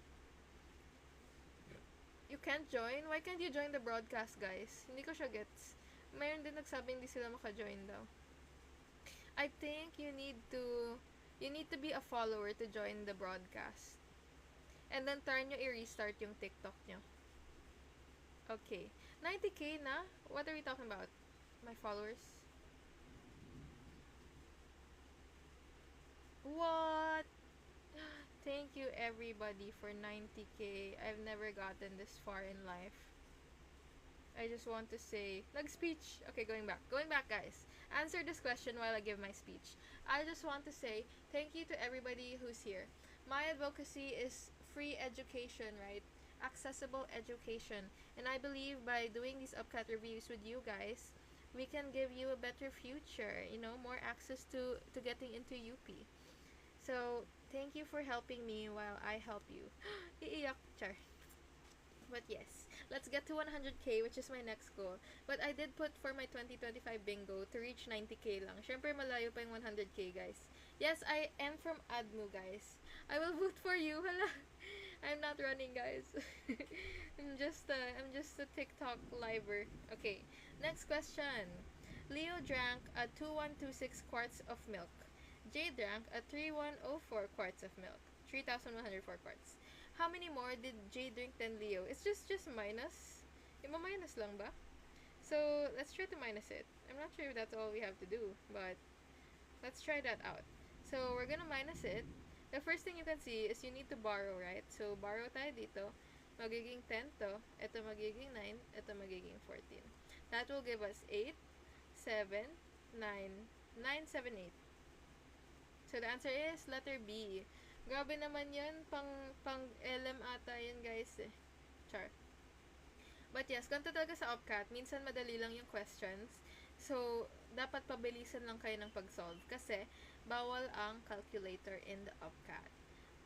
You can't join? Why can't you join the broadcast, guys? Hindi ko siya gets. Mayroon din nagsabi hindi sila maka-join daw. I think you need to be a follower to join the broadcast. And then turn nyo i-restart yung TikTok nyo. Okay. 90k na? What are we talking about? My followers? What? Thank you everybody for 90k. I've never gotten this far in life. I just want to say, nag-speech. Okay, going back, guys. Answer this question while I give my speech. I just want to say thank you to everybody who's here. My advocacy is free education, right? Accessible education. And I believe by doing these UPCAT reviews with you guys, we can give you a better future, more access to getting into UP. So, thank you for helping me while I help you. Iiyak, char. But yes, let's get to 100k, which is my next goal. But I did put for my 2025 bingo to reach 90k lang. Syempre, malayo pa yung 100k, guys. Yes, I am from ADMU, guys. I will vote for you. Hala. I'm not running, guys. I'm just a TikTok liver. Okay, next question. Leo drank a 2126 quarts of milk. Jay drank a 3104 quarts of milk. 3,104 quarts. How many more did Jay drink than Leo? It's just minus. Ima-minus lang ba? So, let's try to minus it. I'm not sure if that's all we have to do, but let's try that out. So, we're gonna minus it. The first thing you can see is you need to borrow, right? So, borrow tayo dito. Magiging 10 to. Ito magiging 9. Ito magiging 14. That will give us 8, 7, 9, 9, 7, 8. So, the answer is letter B. Grabe naman yan. Pang LM ata yan, guys. Char. But yes, ganito talaga sa UPCAT. Minsan madali lang yung questions. So, dapat pabilisan lang kayo ng pag-solve. Kasi, bawal ang calculator in the UPCAT.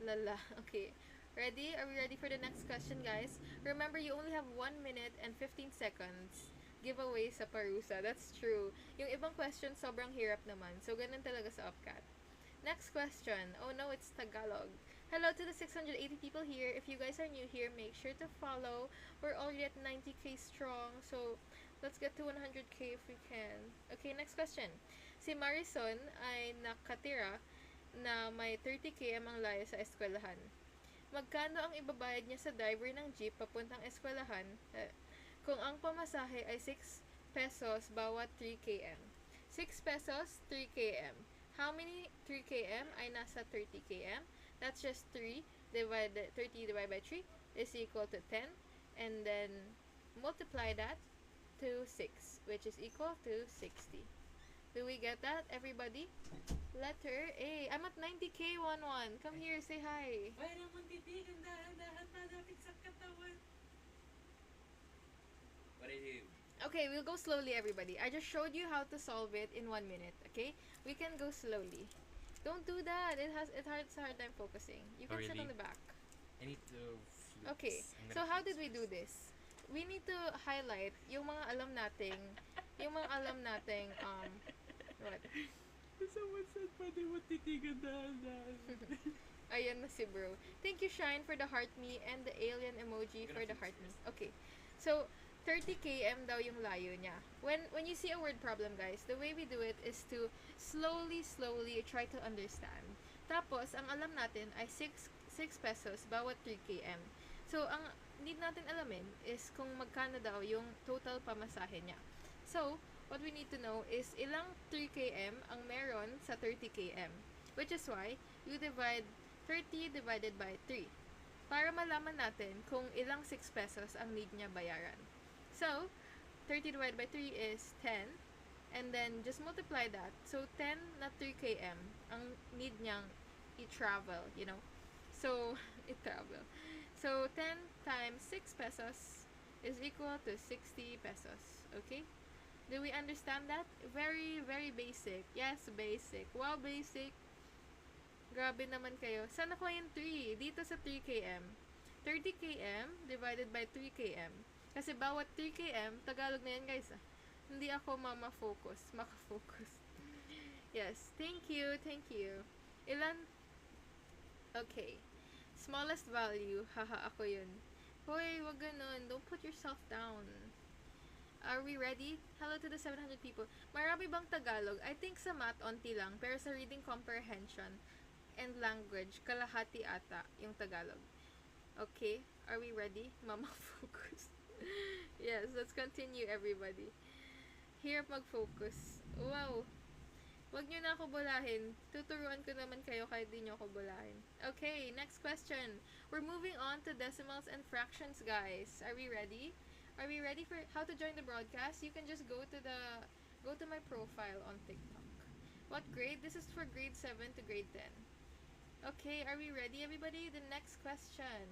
Lala. Okay. Ready? Are we ready for the next question, guys? Remember, you only have 1 minute and 15 seconds. Giveaway sa parusa. That's true. Yung ibang questions, sobrang hirap naman. So, ganun talaga sa UPCAT. Next question. Oh no, it's Tagalog. Hello to the 680 people here. If you guys are new here, make sure to follow. We're already at 90k strong, so let's get to 100k if we can. Okay, next question. Si Marison ay nakatira na may 30 km ang layo sa eskwelahan. Magkano ang ibabayad niya sa driver ng jeep papuntang eskwelahan kung ang pamasahe ay 6 pesos bawat 3 km? 6 pesos, 3 km. How many 3 km ay nasa 30 km? That's just 30 divided by 3 is equal to 10. And then multiply that to 6, which is equal to 60. Do we get that, everybody? Letter A. I'm at 90k, 11. Come here, say hi. Wala naman titigan, dahan-dahan malapit sa katawan. What is it? Okay, we'll go slowly, everybody. I just showed you how to solve it in 1 minute, okay? We can go slowly. Don't do that. It's a hard time focusing. You can sit on the back. I need to flip. Okay. So how did we do this? We need to highlight yung mga alam nating what? Someone said pwede mo titigan dahan-dahan. Ayan na si bro. Thank you, Shine, for the heart me and the alien emoji for the heart me. Okay. So 30 km daw yung layo niya. When you see a word problem, guys, the way we do it is to slowly try to understand. Tapos, ang alam natin ay 6 pesos bawat 3 km. So, ang need natin alamin is kung magkano daw yung total pamasahe niya. So, what we need to know is ilang 3 km ang meron sa 30 km. Which is why, you divide 30 divided by 3. Para malaman natin kung ilang 6 pesos ang need niya bayaran. So, 30 divided by 3 is 10. And then, just multiply that. So, 10 na 3 km ang need niyang i-travel, you know. So, i-travel. So, 10 times 6 pesos is equal to 60 pesos. Okay? Do we understand that? Very, very basic. Yes, basic. Wow, basic. Grabe naman kayo. Saan nakuha yung 3? Dito sa 3 km. 30 km divided by 3 km. Kasi bawat 3 km, Tagalog na yan, guys. Hindi ako makafocus. Yes, thank you. Ilan? Okay. Smallest value. Haha, ako yun. Hoy, wag ganun. Don't put yourself down. Are we ready? Hello to the 700 people. Marami bang Tagalog? I think sa math, onti lang. Pero sa reading comprehension and language, kalahati ata yung Tagalog. Okay, are we ready? Mama, focus. Yes, let's continue, everybody. Hirap mag-focus. Wow. Wag nyo na ako bulahin. Tuturuan ko naman kayo kahit di nyo ako bulahin. Okay, next question. We're moving on to decimals and fractions, guys. Are we ready? Are we ready for how to join the broadcast? You can just go to my profile on TikTok. What grade? This is for grade 7 to grade 10. Okay, are we ready, everybody? The next question.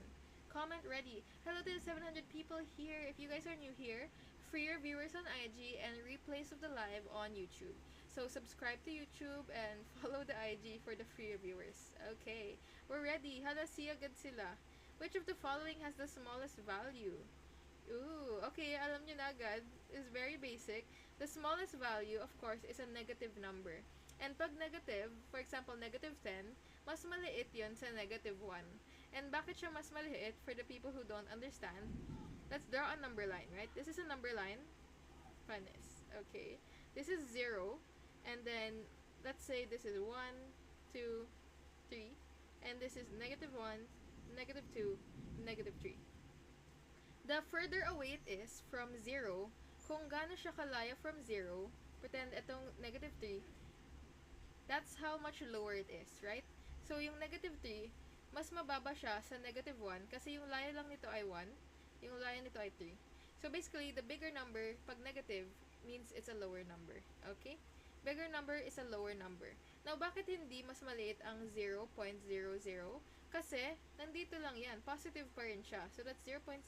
Comment ready. Hello to the 700 people here. If you guys are new here, free your viewers on IG and replays of the live on YouTube. So subscribe to YouTube and follow the IG for the free viewers. Okay, we're ready. Hala, siya agad sila. Which of the following has the smallest value? Ooh, okay, alam nyo na agad. It's very basic. The smallest value, of course, is a negative number. And pag negative, for example, negative 10, mas maliit yon sa negative 1. And bakit siya mas maliit for the people who don't understand? Let's draw a number line, right? This is a number line. Funness. Okay. This is 0. And then, let's say this is 1, 2, 3. And this is negative 1, negative 2, negative 3. The further away it is from 0, kung gaano siya kalaya from 0, pretend itong negative 3, that's how much lower it is, right? So, yung negative 3, mas mababa siya sa negative 1 kasi yung layo lang nito ay 1, yung layo nito ay 3. So, basically, the bigger number, pag negative, means it's a lower number. Okay? Bigger number is a lower number. Now, bakit hindi mas maliit ang 0.00? Kasi, nandito lang yan. Positive pa rin siya. So, that's 0.009.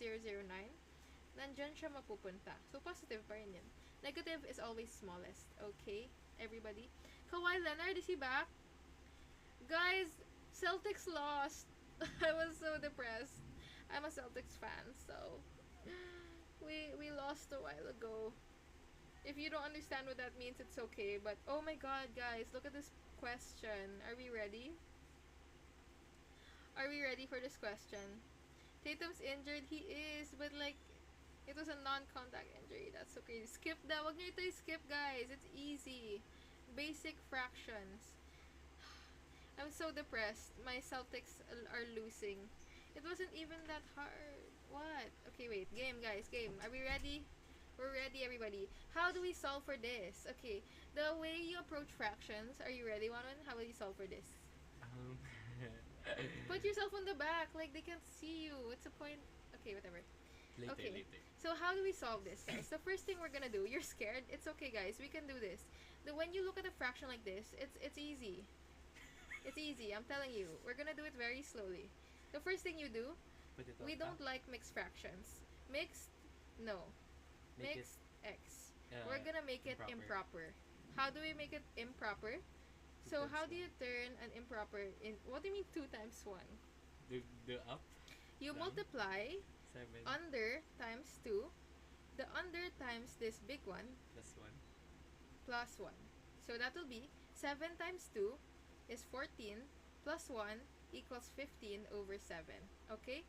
Nandyan siya mapupunta. So, positive pa rin yan. Negative is always smallest. Okay? Everybody? Kawhi Leonard, is he back? Guys, Celtics lost. I was so depressed. I'm a Celtics fan, so we lost a while ago. If you don't understand what that means, it's okay. But oh my god, guys, look at this question. Are we ready? Are we ready for this question? Tatum's injured. He is, but like, it was a non-contact injury. That's so crazy. Skip that. Wag niyo ito skip, guys. It's easy. Basic fractions. I'm so depressed. My Celtics are losing. It wasn't even that hard. What? Okay, wait. Game, guys. Game. Are we ready? We're ready, everybody. How do we solve for this? Okay. The way you approach fractions. Are you ready, Wanon? How will you solve for this? Um, Put yourself on the back. Like, they can't see you. What's the point? Okay, whatever. later, Okay. later. So how do we solve this, guys? The first thing we're gonna do. You're scared? It's okay, guys. We can do this. When you look at a fraction like this, it's easy. It's easy. I'm telling you. We're gonna do it very slowly. The first thing you do, Put it we on don't top. like mixed fractions. Mixed, no. Make Mixed X. it, We're gonna make it improper. How do we make it improper? So how do you turn an improper in? What do you mean 2 times 1? the up You down, multiply 7 under times 2. The under times this big one plus 1. plus 1. So that will be 7 times 2 is 14 plus 1 equals 15 over 7. Okay?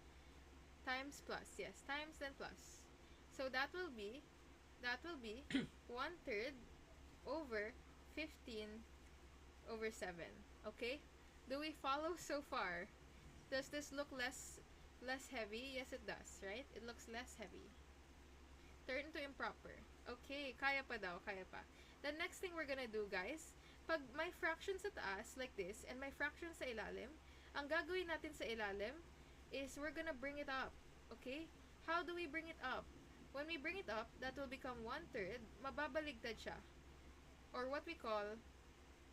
Times plus. Yes, times then plus. So that will be 1/3 over 15 over 7. Okay? Do we follow so far? Does this look less heavy? Yes, it does, right? It looks less heavy. Turn to improper. Okay, kaya pa daw, kaya pa. The next thing we're gonna do, guys, pag may fractions sa taas, like this, and may fractions sa ilalim, ang gagawin natin sa ilalim is we're gonna bring it up. Okay? How do we bring it up? When we bring it up, that will become 1/3. Mababaligtad siya. Or what we call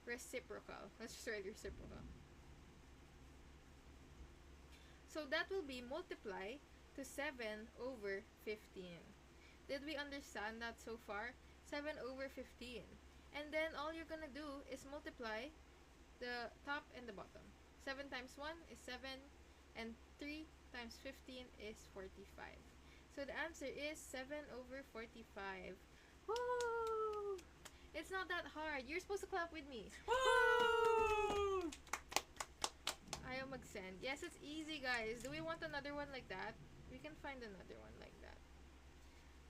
reciprocal. Let's just write reciprocal. So that will be multiply to 7 over 15. Did we understand that so far? 7 over 15. And then all you're gonna do is multiply the top and the bottom. 7 times 1 is 7, and 3 times 15 is 45. So the answer is 7 over 45. Woo! It's not that hard. You're supposed to clap with me. Woo! Ayaw mag-send. Yes, it's easy, guys. Do we want another one like that? We can find another one like that.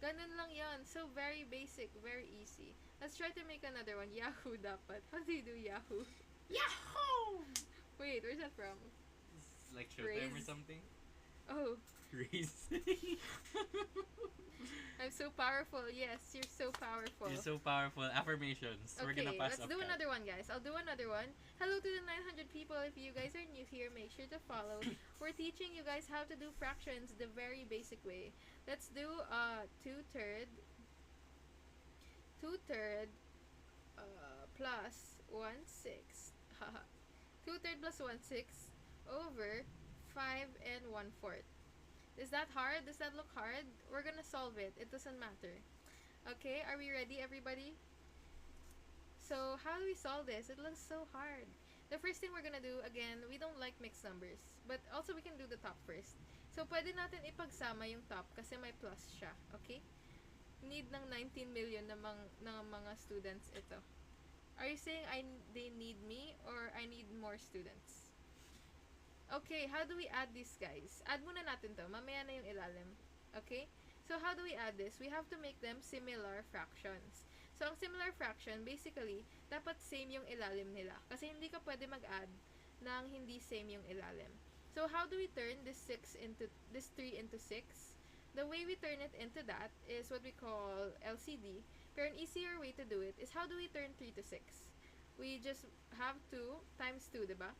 Ganun lang yan. So, very basic, very easy. Let's try to make another one. Yahoo dapat. How do you do Yahoo? Yahoo! Wait, where's that from? It's like Showtime or Raise. something. Oh, Raise. I'm so powerful. Yes, you're so powerful. You're so powerful. Affirmations. We're Okay, gonna pass let's UPCAT. do another one, guys. I'll do another one. Hello to the 900 people. If you guys are new here, make sure to follow. We're teaching you guys how to do fractions the very basic way. Let's do 2/3 plus 1/6. 2/3 plus 1/6 over 5 and 1/4. Is that hard? Does that look hard? We're gonna solve it. It doesn't matter. Okay, are we ready, everybody? So, how do we solve this? It looks so hard. The first thing we're gonna do, again, we don't like mixed numbers. But also, we can do the top first. So, pwede natin ipagsama yung top kasi may plus siya. Okay? Need ng 19 million ng mga students ito. Are you saying they need me or I need more students? Okay, how do we add these, guys? Add muna natin to. Mamaya na yung ilalim. Okay? So, how do we add this? We have to make them similar fractions. So, ang similar fraction, basically, dapat same yung ilalim nila. Kasi hindi ka pwede mag-add ng hindi same yung ilalim. So, how do we turn this 3 into 6? The way we turn it into that is what we call LCD. Pero an easier way to do it is how do we turn 3 to 6? We just have 2 times 2, diba?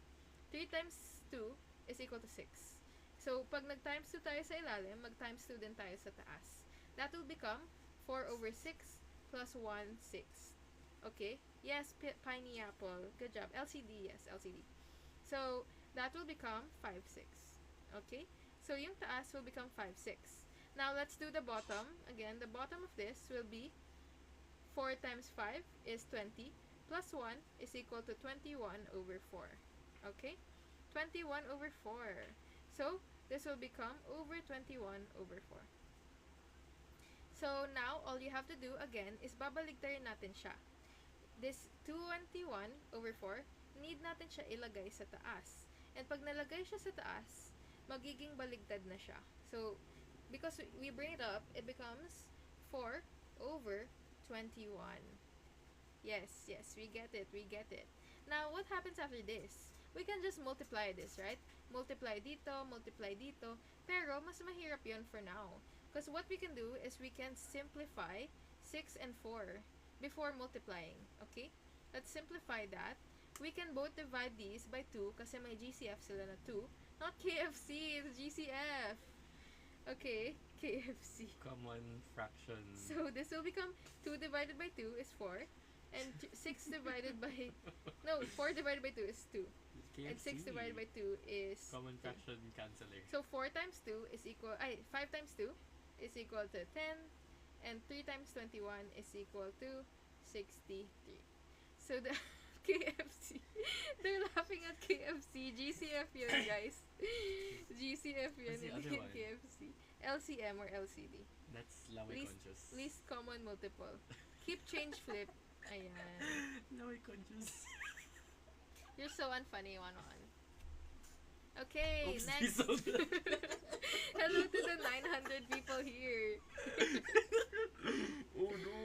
3 times 2 is equal to 6. So, pag nag-times 2 tayo sa ilalim, mag-times 2 din tayo sa taas. That will become 4 over 6 plus 1/6. Okay? Yes, pineapple. Good job. LCD, yes, LCD. So, that will become 5/6. Okay? So, yung taas will become 5/6. Now, let's do the bottom. Again, the bottom of this will be 4 times 5 is 20 plus 1 is equal to 21 over 4. Okay? 21 over 4. So, this will become over 21 over 4. So, now, all you have to do, again, is babaligtarin natin siya. This 21 over 4, need natin siya ilagay sa taas. And pag nalagay siya sa taas, magiging baligtad na siya. So, because we bring it up, it becomes 4 over 21. Yes, yes, we get it, we get it. Now, what happens after this? We can just multiply this, right? Multiply dito, pero mas mahirap yun for now. Because what we can do is we can simplify 6 and 4 before multiplying, okay? Let's simplify that. We can both divide these by 2 kasi may GCF sila na 2. Not KFC, it's GCF. Okay, KFC. Common fraction. So this will become 2 divided by 2 is 4. And 6 divided by... No, 4 divided by 2 is 2. KFC. And 6 divided by 2 is... Common fraction canceling. So 4 times 2 is equal... 5 times 2 is equal to 10. And 3 times 21 is equal to 63. So the KFC... They're laughing at KFC. GCF yun, guys. GCF yun, What's the other one? KFC. LCM or LCD. That's Laway conscious. Least common multiple. Keep change flip. Ayan. Laway conscious. You're so unfunny, one. Okay, Oops, next. Hello to the 900 people here. Oh no.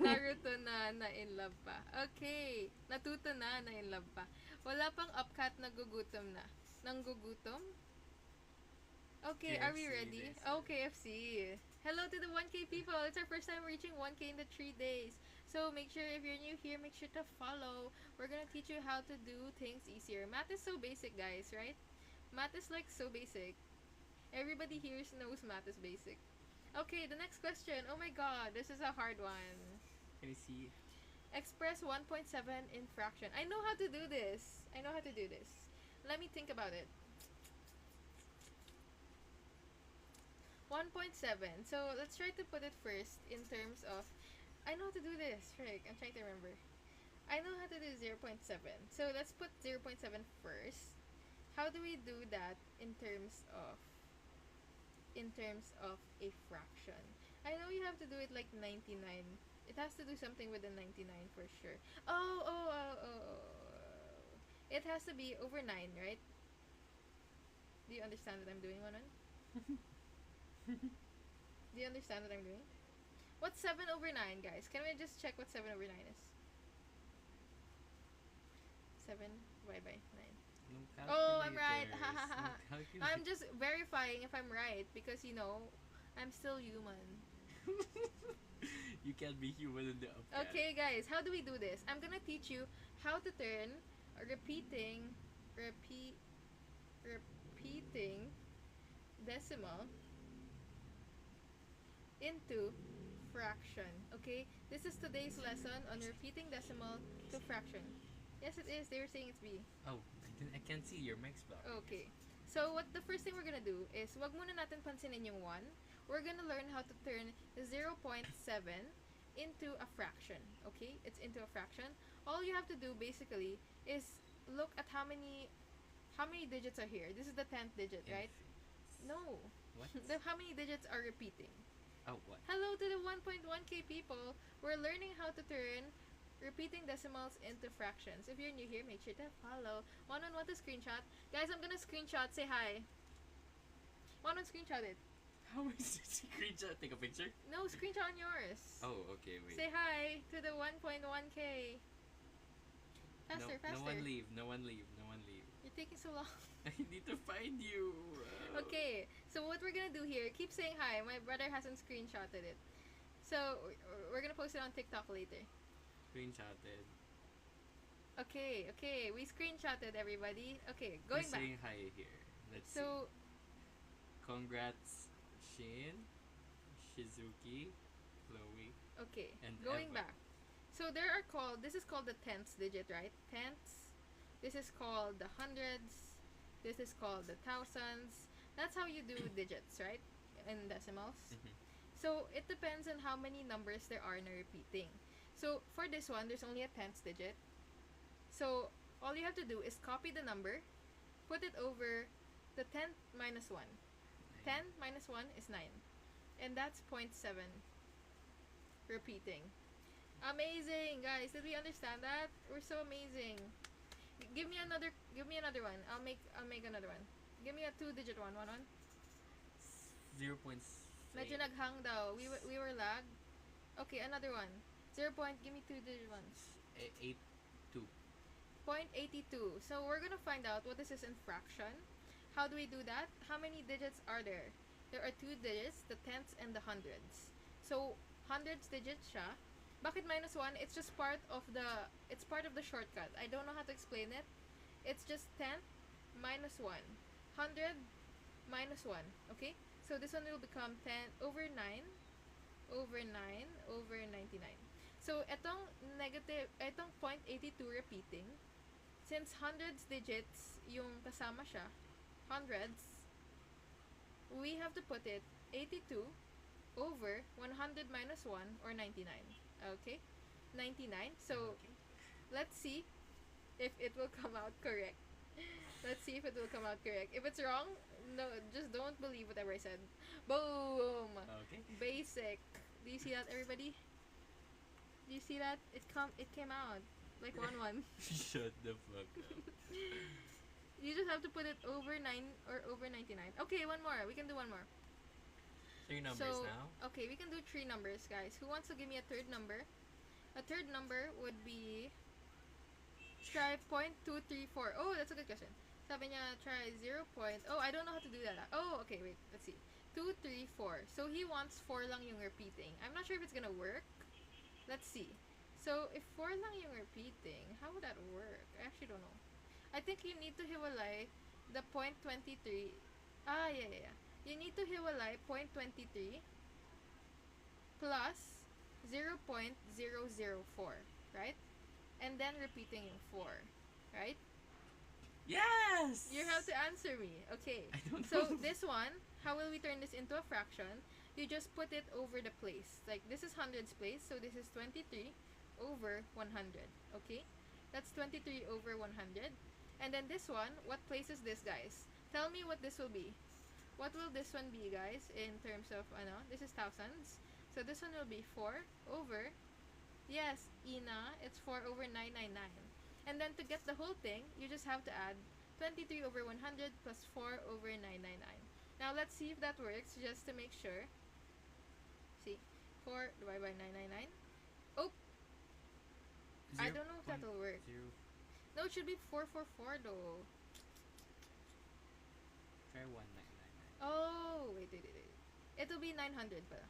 Naruto na in love pa. Okay, natuto na in love pa. Wala pang upcat, nagugutom na. Nanggugutom? Okay, are we KFC, ready? they say. Oh, KFC. Hello to the 1K people. It's our first time reaching 1K in the 3 days. So make sure if you're new here, make sure to follow. We're gonna teach you how to do things easier. Math is so basic, guys, right? Math is like so basic. Everybody here knows math is basic. Okay, the next question. Oh my god, this is a hard one. Can you see? Express 1.7 in fraction. I know how to do this. Let me think about it. 1.7. So let's try to put it first in terms of... I know how to do this. Frick, I'm trying to remember. I know how to do 0.7. So let's put 0.7 first. How do we do that in terms of a fraction? I know you have to do it like 99. It has to do something with the 99 for sure. Oh. It has to be over 9, right? Do you understand what I'm doing, Wanon? Do you understand what I'm doing? What's 7 over 9, guys? Can we just check what 7 over 9 is? 7 divided by 9. No Oh, I'm right. calculators. No I'm just verifying if I'm right because, you know, I'm still human. You can't be human in the upcat. Okay, guys, how do we do this? I'm gonna teach you how to turn a repeating decimal into fraction. Okay, this is today's lesson on repeating decimal to fraction. Yes, it is. They were saying it's B. Oh, I can't see your mic's blocked. Okay. So what the first thing we're gonna do is wag muna natin pansinin yung 1. We're gonna learn how to turn 0.7 into a fraction. Okay? It's into a fraction. All you have to do basically is look at how many digits are here. This is the 10th digit, right? No. What? How many digits are repeating? Oh, what? Hello to the 1.1k people. We're learning how to turn repeating decimals into fractions. If you're new here, make sure to follow. Want to screenshot? Guys, I'm gonna screenshot. Say hi. Want to screenshot it? How am I supposed to screenshot? Take a picture? No, screenshot on yours. Oh, okay, wait. Say hi to the 1.1k. Faster, faster. No one leave. You're taking so long. I need to find you. Okay, so what we're gonna do here, keep saying hi. My brother hasn't screenshotted it. So, we're gonna post it on TikTok later. Screenshotted. Okay, we screenshotted everybody. Okay, going Who's back. saying hi here? Let's see. So, Congrats, Shin, Shizuki, Chloe. okay, And going Eva. back. So this is called the tenths digit, right? Tenths. This is called the hundreds. This is called the thousands. That's how you do digits, right? In decimals. Mhm. So it depends on how many numbers there are na repeating. So for this one, there's only a tenths digit. So all you have to do is copy the number, put it over the 10 minus 1. 10 minus 1 is 9. And that's 0.7 repeating. Amazing, guys. Did we understand that? We're so amazing. Give me another one. I'll make another one. Give me a 2-digit one. One. 0.8. Medyo naghang daw. We were lag. Okay, another one. 0 point. Give me 2-digit ones. 82. 0.82. So we're gonna find out what this is in fraction. How do we do that? How many digits are there? There are 2 digits, the tenths and the hundreds. So hundreds digits siya. Bakit -1? It's just part of the shortcut. I don't know how to explain it. It's just 10 minus 1. 100 minus 1. Okay? So this one will become 10 over 9 over 9 over 99. So etong 0.82 repeating, since hundreds digits yung kasama siya, hundreds, we have to put it 82 over 100 minus 1 or 99. Okay? 99. So Okay. let's see if it will come out correct. Let's see if it will come out correct. If it's wrong, no, just don't believe whatever I said. Boom! Okay. Basic. Do you see that, everybody? Do you see that? It came out like 1-1. Shut the fuck up. You just have to put it over 9 or over 99. Okay, one more. We can do one more. 3 numbers So, now. okay, we can do 3 numbers, guys. Who wants to give me a third number? A third number would be try 0.234. Oh, that's a good question. Sabi niya, try 0. Oh, I don't know how to do that. Oh, okay, wait. Let's see. 2, 3, 4. So he wants 4 lang yung repeating. I'm not sure if it's gonna work. Let's see. So if 4 lang yung repeating, how would that work? I actually don't know. I think you need to hiwalay the 0.23. Yeah. You need to hiwalay 0.23 plus 0.004, right? And then repeating yung 4, right? Yes! You have to answer me. Okay. I don't So know. this one, how will we turn this into a fraction? You just put it over the place. Like this is hundreds place, so this is 23 over 100. Okay? That's 23 over 100. And then this one, what place is this, guys? Tell me what this will be. What will this one be, guys, in terms of, this is thousands. So this one will be 4 over, yes, Ina, it's 4 over 999. And then to get the whole thing, you just have to add 23 over 100 plus 4 over 999. Now let's see if that works, just to make sure. See, 4 divided by 999. Oh, I don't know if that'll work. 0. No, it should be 444 though. Try 1999. Oh, wait. It'll be 900 pala.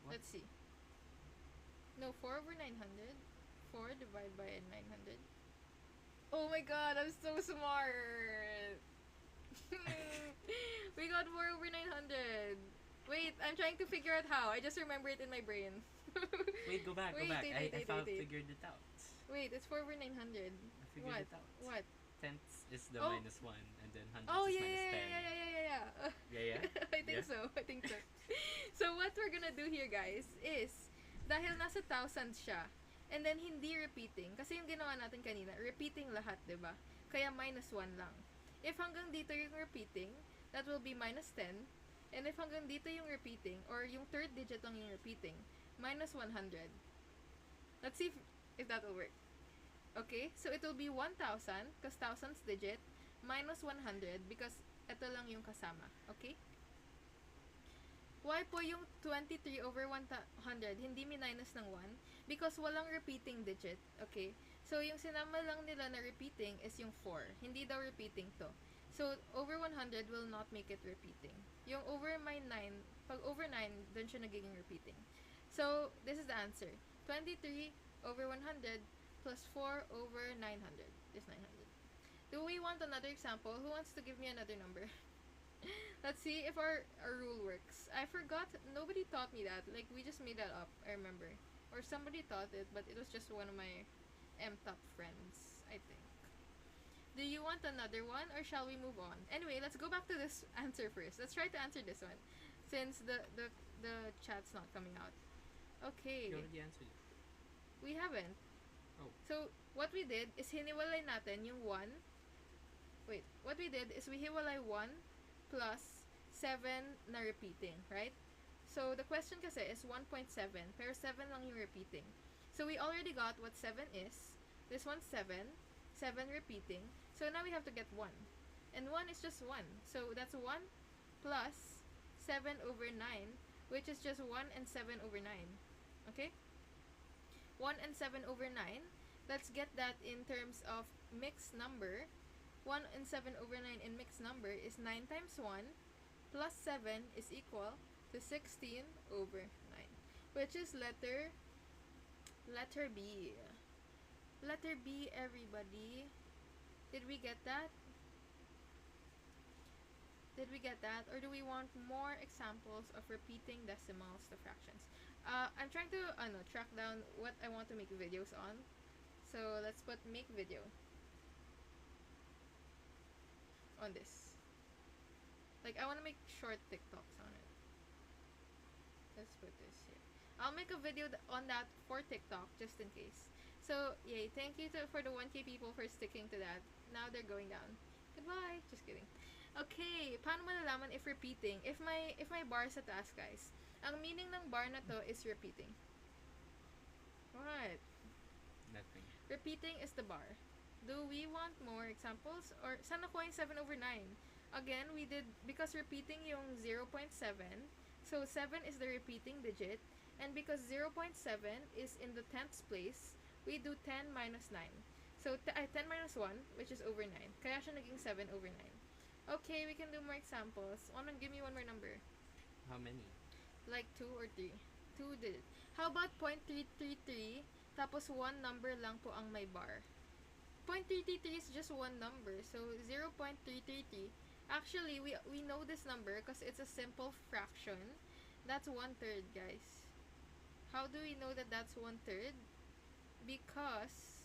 What? Let's see. No, 4 over 900. 4 divided by 900. Oh my god, I'm so smart. We got 4 over 900. Wait, I'm trying to figure out how. I just remember it in my brain. Wait, go back. Wait. I figured it out. Wait, it's 4 over 900. I figured What? it out. What? Tenths is the Oh. -1, and then hundreds Oh, is yeah. -10. Yeah. I think so. So what we're gonna do here, guys, is dahil nasa thousands siya, and then hindi repeating, kasi yung ginawa natin kanina, repeating lahat, diba? Kaya -1 lang. If hanggang dito yung repeating, that will be -10. And if hanggang dito yung repeating, or yung third digit lang yung repeating, -100. Let's see if that will work. Okay, so it will be 1,000, because thousands digit, -100, because ito lang yung kasama. Okay? Why po yung 23 over 100, hindi minus ng 1? Because walang repeating digit. Okay? So, yung sinama lang nila na repeating is yung 4. Hindi daw repeating to. So, over 100 will not make it repeating. Yung over my 9, pag over 9, dun siya nagiging repeating. So, this is the answer. 23 over 100 plus 4 over 900 is 900. Do we want another example? Who wants to give me another number? Let's see if our rule works. I forgot. Nobody taught me that. Like, we just made that up, I remember. Or somebody taught it, but it was just one of my M-top friends, I think. Do you want another one, or shall we move on? Anyway, let's go back to this answer first. Let's try to answer this one, since the chat's not coming out. Okay. You already answered it. We haven't. Oh. So, what we did is hiniwalay natin yung 1. Wait, what we did is we hiwalay 1 plus 7 na repeating, right? So, the question kasi is 1.7, pero 7 lang yung repeating. So we already got what 7 is. This one's 7. 7 repeating. So now we have to get 1. And 1 is just 1. So that's 1 plus 7 over 9, which is just 1 and 7 over 9. Okay? 1 and 7 over 9. Let's get that in terms of mixed number. 1 and 7 over 9 in mixed number is 9 times 1 plus 7 is equal to 16 over 9, which is letter B. Letter B, everybody. Did we get that? Did we get that? Or do we want more examples of repeating decimals to fractions? I'm trying to track down what I want to make videos on. So let's put make video on this. Like, I want to make short TikToks on it. Let's put this here. I'll make a video on that for TikTok just in case. So, yay. Thank you for the 1K people for sticking to that. Now they're going down. Goodbye. Just kidding. Okay, paano malalaman if repeating? If my bar sa taas, guys. Ang meaning ng bar na to is repeating. What? Nothing. Repeating is the bar. Do we want more examples? Or saan nakuha yung 7 over 9? Again, we did, because repeating yung 0.7, so 7 is the repeating digit, and because 0.7 is in the 10th place, we do 10 minus 9. So, 10 minus 1, which is over 9. Kaya siya naging 7 over 9. Okay, we can do more examples. Give me one more number. How many? Like 2 or 3. 2 digits. How about 0.333, tapos 1 number lang po ang may bar? 0.333 is just one number, so 0.333. Actually, we know this number because it's a simple fraction. That's 1/3, guys. How do we know that that's 1/3? Because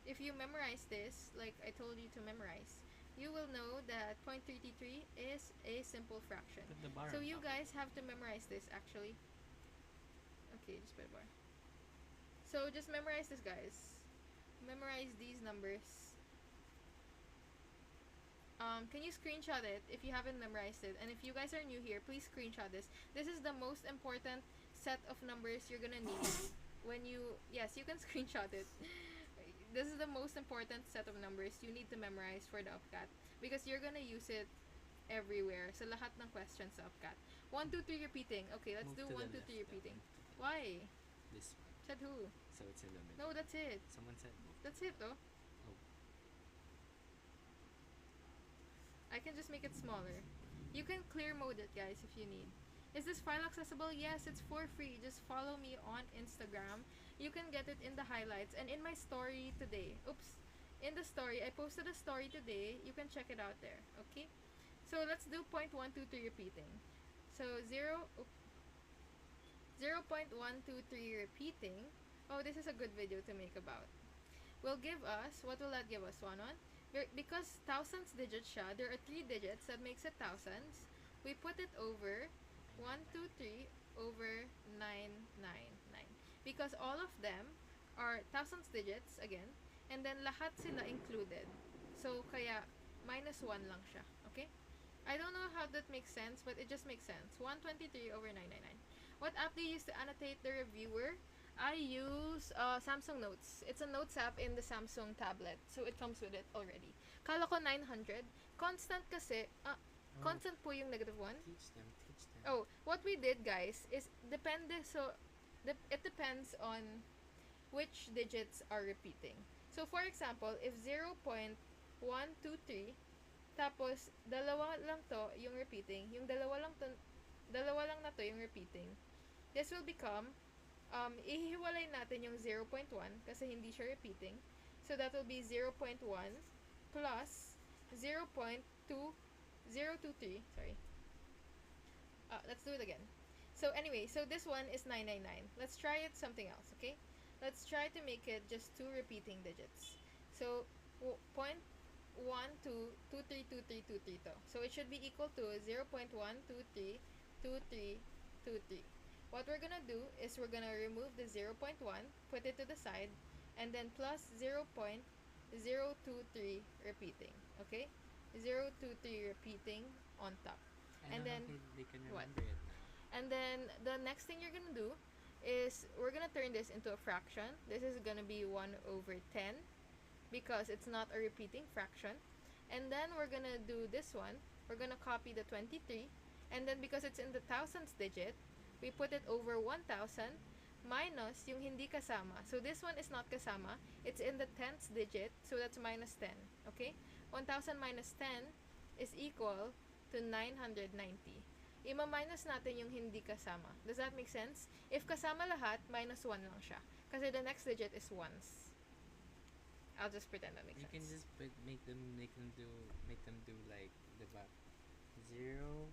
if you memorize this, like I told you to memorize, you will know that 0.333 is a simple fraction. So you guys have to memorize this actually. Okay, just put a bar. So just memorize this, guys. Memorize these numbers. Can you screenshot it if you haven't memorized it? And if you guys are new here, please screenshot this. This is the most important set of numbers you're gonna need when you... Yes, you can screenshot it. This is the most important set of numbers you need to memorize for the UPCAT because you're gonna use it everywhere. Sa lahat ng questions sa UPCAT. 1, 2, 3 repeating. Okay, let's do 1, 2, 3 repeating. Why? This one. Said who? So it's in the middle. No, that's it. Someone said. That's it, though. Oh. I can just make it smaller. You can clear mode it, guys, if you need. Is this file accessible? Yes, it's for free. Just follow me on Instagram. You can get it in the highlights and in my story today. Oops. In the story, I posted a story today. You can check it out there. Okay? So let's do 0.123 repeating. So 0.123 repeating. Oh, this is a good video to make about. Will give us, what will that give us? 1. Because thousands digits siya, there are 3 digits that makes it thousands. We put it over 1, 2, 3 over 9, 9, 9. Because all of them are thousands digits, again, and then lahat sila included. So, kaya, minus 1 lang siya. Okay? I don't know how that makes sense, but it just makes sense. 123 over 999. What app do you use to annotate the reviewer? I use Samsung Notes. It's a Notes app in the Samsung tablet. So, it comes with it already. Kala ko 900. Constant kasi, constant po yung negative 1. Teach them. Oh, what we did, guys, is depende. So, it depends on which digits are repeating. So, for example, if 0.123, tapos, dalawa lang to yung repeating, yung dalawa lang na to yung repeating, this will become, ihiwalay natin yung 0.1 kasi hindi siya repeating. So, that will be 0.1 plus 0.2023. Sorry. Let's do it again. So, anyway, so this one is 999. Let's try it something else, okay? Let's try to make it just 2 repeating digits. So, 0.1223232 to. So, it should be equal to 0.1232323. What we're gonna do is we're gonna remove the 0.1, put it to the side, and then plus 0.023 repeating. Okay? 023 repeating on top. And then they can what? remember it now. And then the next thing you're gonna do is we're gonna turn this into a fraction. This is gonna be 1 over 10 because it's not a repeating fraction. And then we're gonna do this one. We're gonna copy the 23, and then because it's in the thousands digit, we put it over 1,000 minus yung hindi kasama. So this one is not kasama. It's in the tenths digit, so that's minus 10. Okay? 1,000 minus 10 is equal to 990. Ima-minus natin yung hindi kasama. Does that make sense? If kasama lahat, minus 1 lang siya. Kasi the next digit is ones. I'll just pretend that makes You sense. can just make them do like diba 0,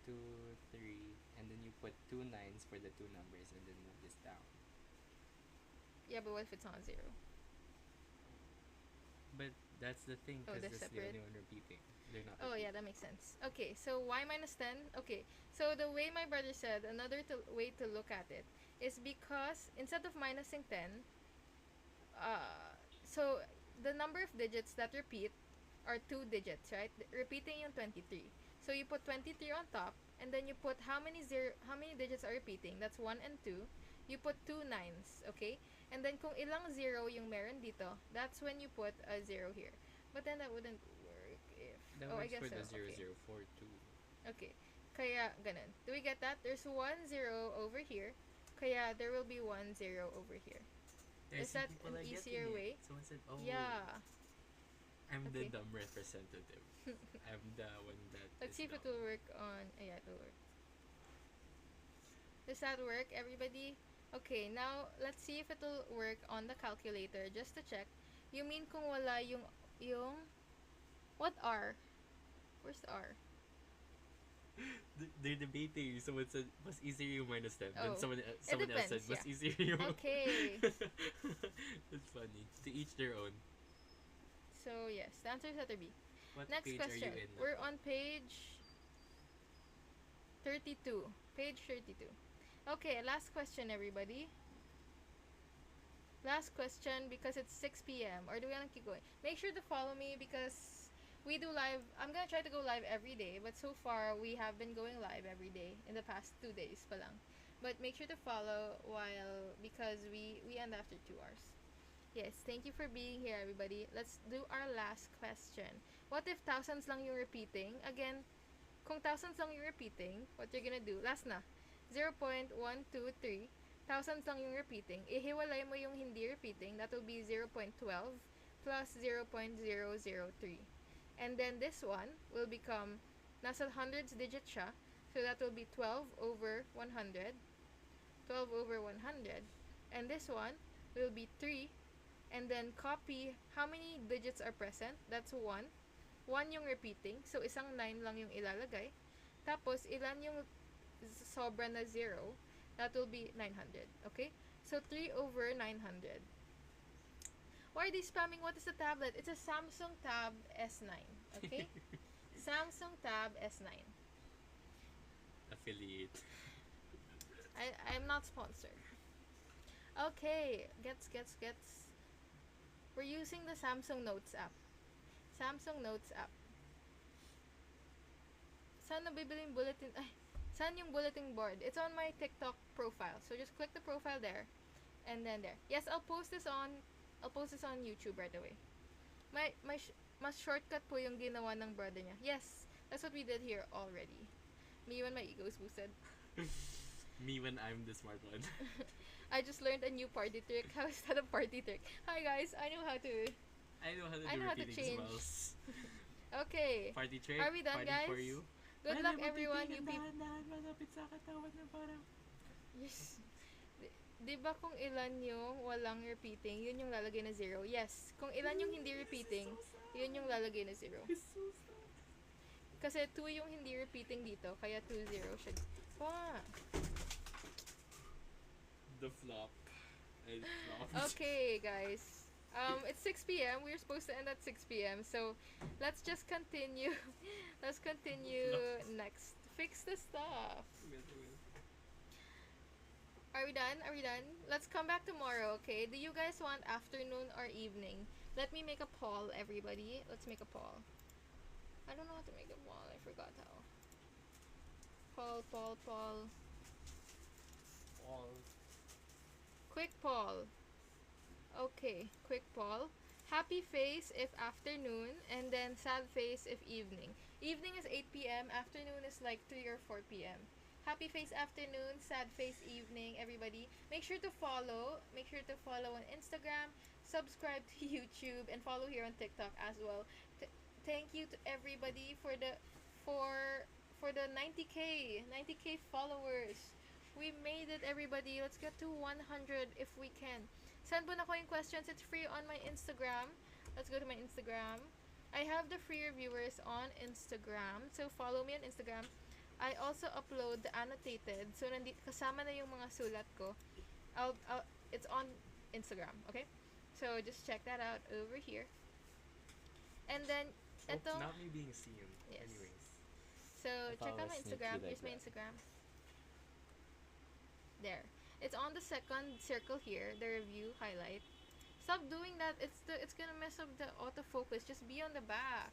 2, 3, and then you put 2 nines for the two numbers, and then move this down. Yeah, but what if it's not 0? But that's the thing, Oh, because they're that's the separate. only one repeating. They're not. Oh, yeah, that makes sense. Okay, so y minus 10. Okay, so the way my brother said, another way to look at it is because instead of minusing 10, so the number of digits that repeat are 2 digits, right? Repeating yung 23. So you put 23 on top, and then you put how many digits are repeating? That's 1 and 2. You put 2 nines, okay? And then kung ilang 0 yung meron dito, that's when you put a 0 here. But then that wouldn't work if... That I works guess for the so. 0, Okay. 0, 4, 2. Okay. Kaya, ganun. Do we get that? There's 1 0 over here. Kaya, there will be 1 0 over here. There's Is that people an are getting easier it. way? Someone said, "Oh, Yeah. I'm Okay. the dumb representative. I'm the one that." Let's is see if it dumb." will work on... yeah, it will work. Does that work, everybody? Okay, now, let's see if it will work on the calculator, just to check. You mean kung wala yung... What R? Where's the R? They're debating. Someone said was easier yung minus 10. Then Oh. someone else said depends, was yeah. easier yung. Okay. It's funny. To each their own. So, yes, the answer is letter B. What Next page question. are you in? We're on page 32. Page 32. Okay, last question, everybody. Last question because it's 6 p.m. Or do we want to keep going? Make sure to follow me because we do live. I'm going to try to go live every day. But so far, we have been going live every day in the past 2 days pa lang. But make sure to follow because we end after 2 hours. Yes, thank you for being here, everybody. Let's do our last question. What if thousands lang yung repeating? Again, kung thousands lang yung repeating, what you're gonna do? Last na. 0.123. Thousands lang yung repeating. Ihiwalay mo yung hindi repeating. That will be 0.12 plus 0.003. And then this one will become, nasa hundreds digit siya. So that will be 12 over 100. 12 over 100. And this one will be 3. And then copy how many digits are present. That's 1. 1 yung repeating. So, isang 9 lang yung ilalagay. Tapos, ilan yung sobra na 0? That will be 900. Okay? So, 3 over 900. Why are they spamming? What is the tablet? It's a Samsung Tab S9. Okay? Samsung Tab S9. Affiliate. I'm not sponsored. Okay. Gets. We're using the Samsung Notes app. Samsung Notes app. Saan nabibili yung bulletin? Ay, saan yung bulletin board? It's on my TikTok profile. So just click the profile there. And then there. Yes, I'll post this on YouTube right away. Mas shortcut po yung ginawa ng brother niya. Yes, that's what we did here already. Me when my ego is boosted. Me when I'm the smart one. I just learned a new party trick. How is that a party trick? Hi guys, I know how to I know how to do change. spells. Okay. Party trick. Are we done, party guys? for you. Good luck everyone. UP Malapit sa katawan na parang. Yes. Di ba kung ilan yung walang repeating, yun yung lalagay na 0? Yes. Kung ilan yung hindi repeating, yun yung lalagay na 0. Kasi 2 yung hindi repeating dito, kaya 2, 0 should... Wow. The flop. I flopped. Okay, guys. It's 6 p.m. We're supposed to end at 6 p.m. So, let's just continue. Let's continue next. Fix the stuff. Are we done? Are we done? Let's come back tomorrow, okay? Do you guys want afternoon or evening? Let me make a poll, everybody. Let's make a poll. I don't know how to make a poll. I forgot how. Poll. All Quick poll. Okay, quick poll. Happy face if afternoon, and then sad face if evening. Evening is 8 p.m., afternoon is like 3 or 4 p.m. Happy face afternoon, sad face evening, everybody. Make sure to follow. Make sure to follow on Instagram, subscribe to YouTube, and follow here on TikTok as well. Thank you to everybody for for the 90k followers. We made it, everybody. Let's get to 100 if we can. Send mo na ko yung questions. It's free on my Instagram. Let's go to my Instagram. I have the free reviewers on Instagram. So, follow me on Instagram. I also upload the annotated. So, kasama na yung mga sulat ko. It's on Instagram. Okay? So, just check that out over here. And then, eto. Not me being seen. Yes. Anyways. So, I check out thought my it was sneaky Instagram. like Here's my that. Instagram. There. It's on the second circle here, the review highlight. Stop doing that. It's gonna mess up the autofocus. Just be on the back.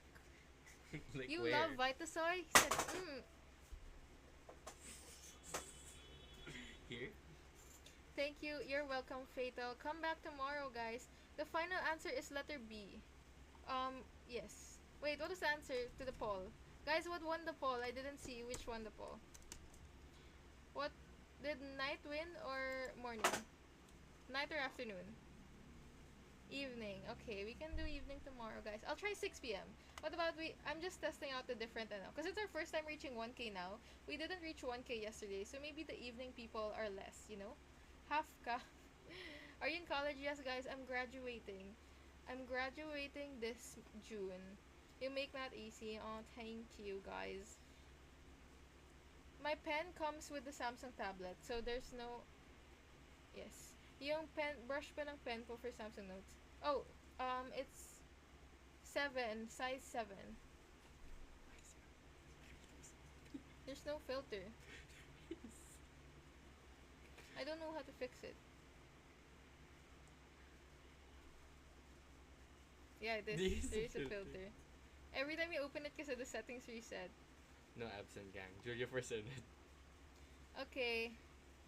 Like You where? love Vitasoy? He said, Here? Thank you. You're welcome, Fatal. Come back tomorrow, guys. The final answer is letter B. Yes. Wait, what was the answer to the poll? Guys, what won the poll? I didn't see which won the poll. What did night win or morning? Night or afternoon? Evening. Okay, we can do evening tomorrow, guys. I'll try 6 p.m. What about I'm just testing out the different because it's our first time reaching 1k now. We didn't reach 1k yesterday, so maybe the evening people are less, you know? Half ka. Are you in college? Yes, guys. I'm graduating. I'm graduating this June. You make that easy. Oh, thank you, guys. My pen comes with the Samsung tablet, so there's no... Yes. Yung brush pa ng pen ko for Samsung Notes. Oh, it's 7, size 7. There's no filter. I don't know how to fix it. Yeah, there is a filter. Every time you open it kasi the settings reset. No absent gang. Julia for Senate. Okay.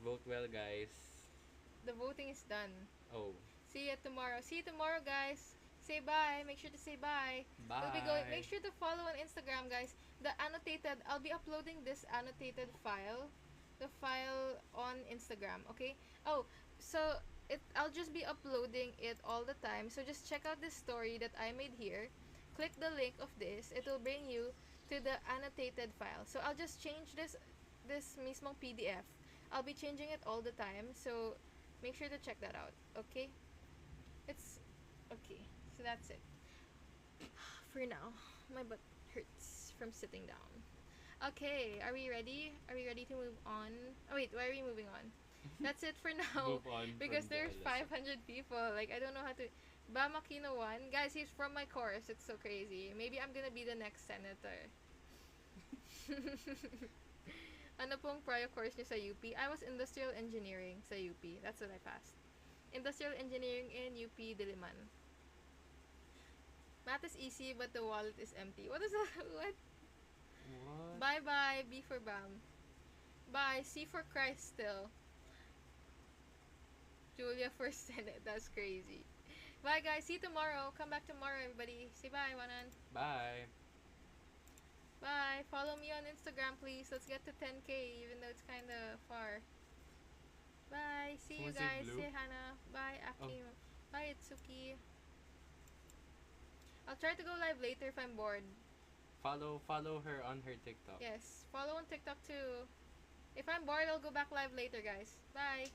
Vote well, guys. The voting is done. Oh. See you tomorrow. See you tomorrow, guys. Say bye. Make sure to say bye. Bye. We'll be going. Make sure to follow on Instagram, guys. The annotated. I'll be uploading this annotated file. The file on Instagram. Okay. Oh, so I'll just be uploading it all the time. So just check out this story that I made here. Click the link of this. It will bring you to the annotated file. So I'll just change this mismong PDF. I'll be changing it all the time. So make sure to check that out. Okay? It's okay. So that's it. For now, my butt hurts from sitting down. Okay, are we ready? Are we ready to move on? Oh wait, why are we moving on? That's it for now. Move on Because from there's the 500 people. Like, I don't know how to... Bamakino won. Guys, he's from my course. It's so crazy. Maybe I'm gonna be the next senator. Ano pong prior course niyo sa UP? I was industrial engineering sa UP. That's what I passed. Industrial engineering in UP Diliman. Math is easy, but the wallet is empty. What is that? What? What? Bye-bye, B for Bam. Bye, C for Christ still. Julia for Senate. That's crazy. Bye, guys. See you tomorrow. Come back tomorrow, everybody. Say bye, Wanan. Bye. Bye. Follow me on Instagram, please. Let's get to 10k, even though it's kind of far. Bye. See you Someone say guys. blue? Say Hannah. Bye, Akim. Bye, Itsuki. I'll try to go live later if I'm bored. Follow her on her TikTok. Yes. Follow on TikTok too. If I'm bored, I'll go back live later, guys. Bye.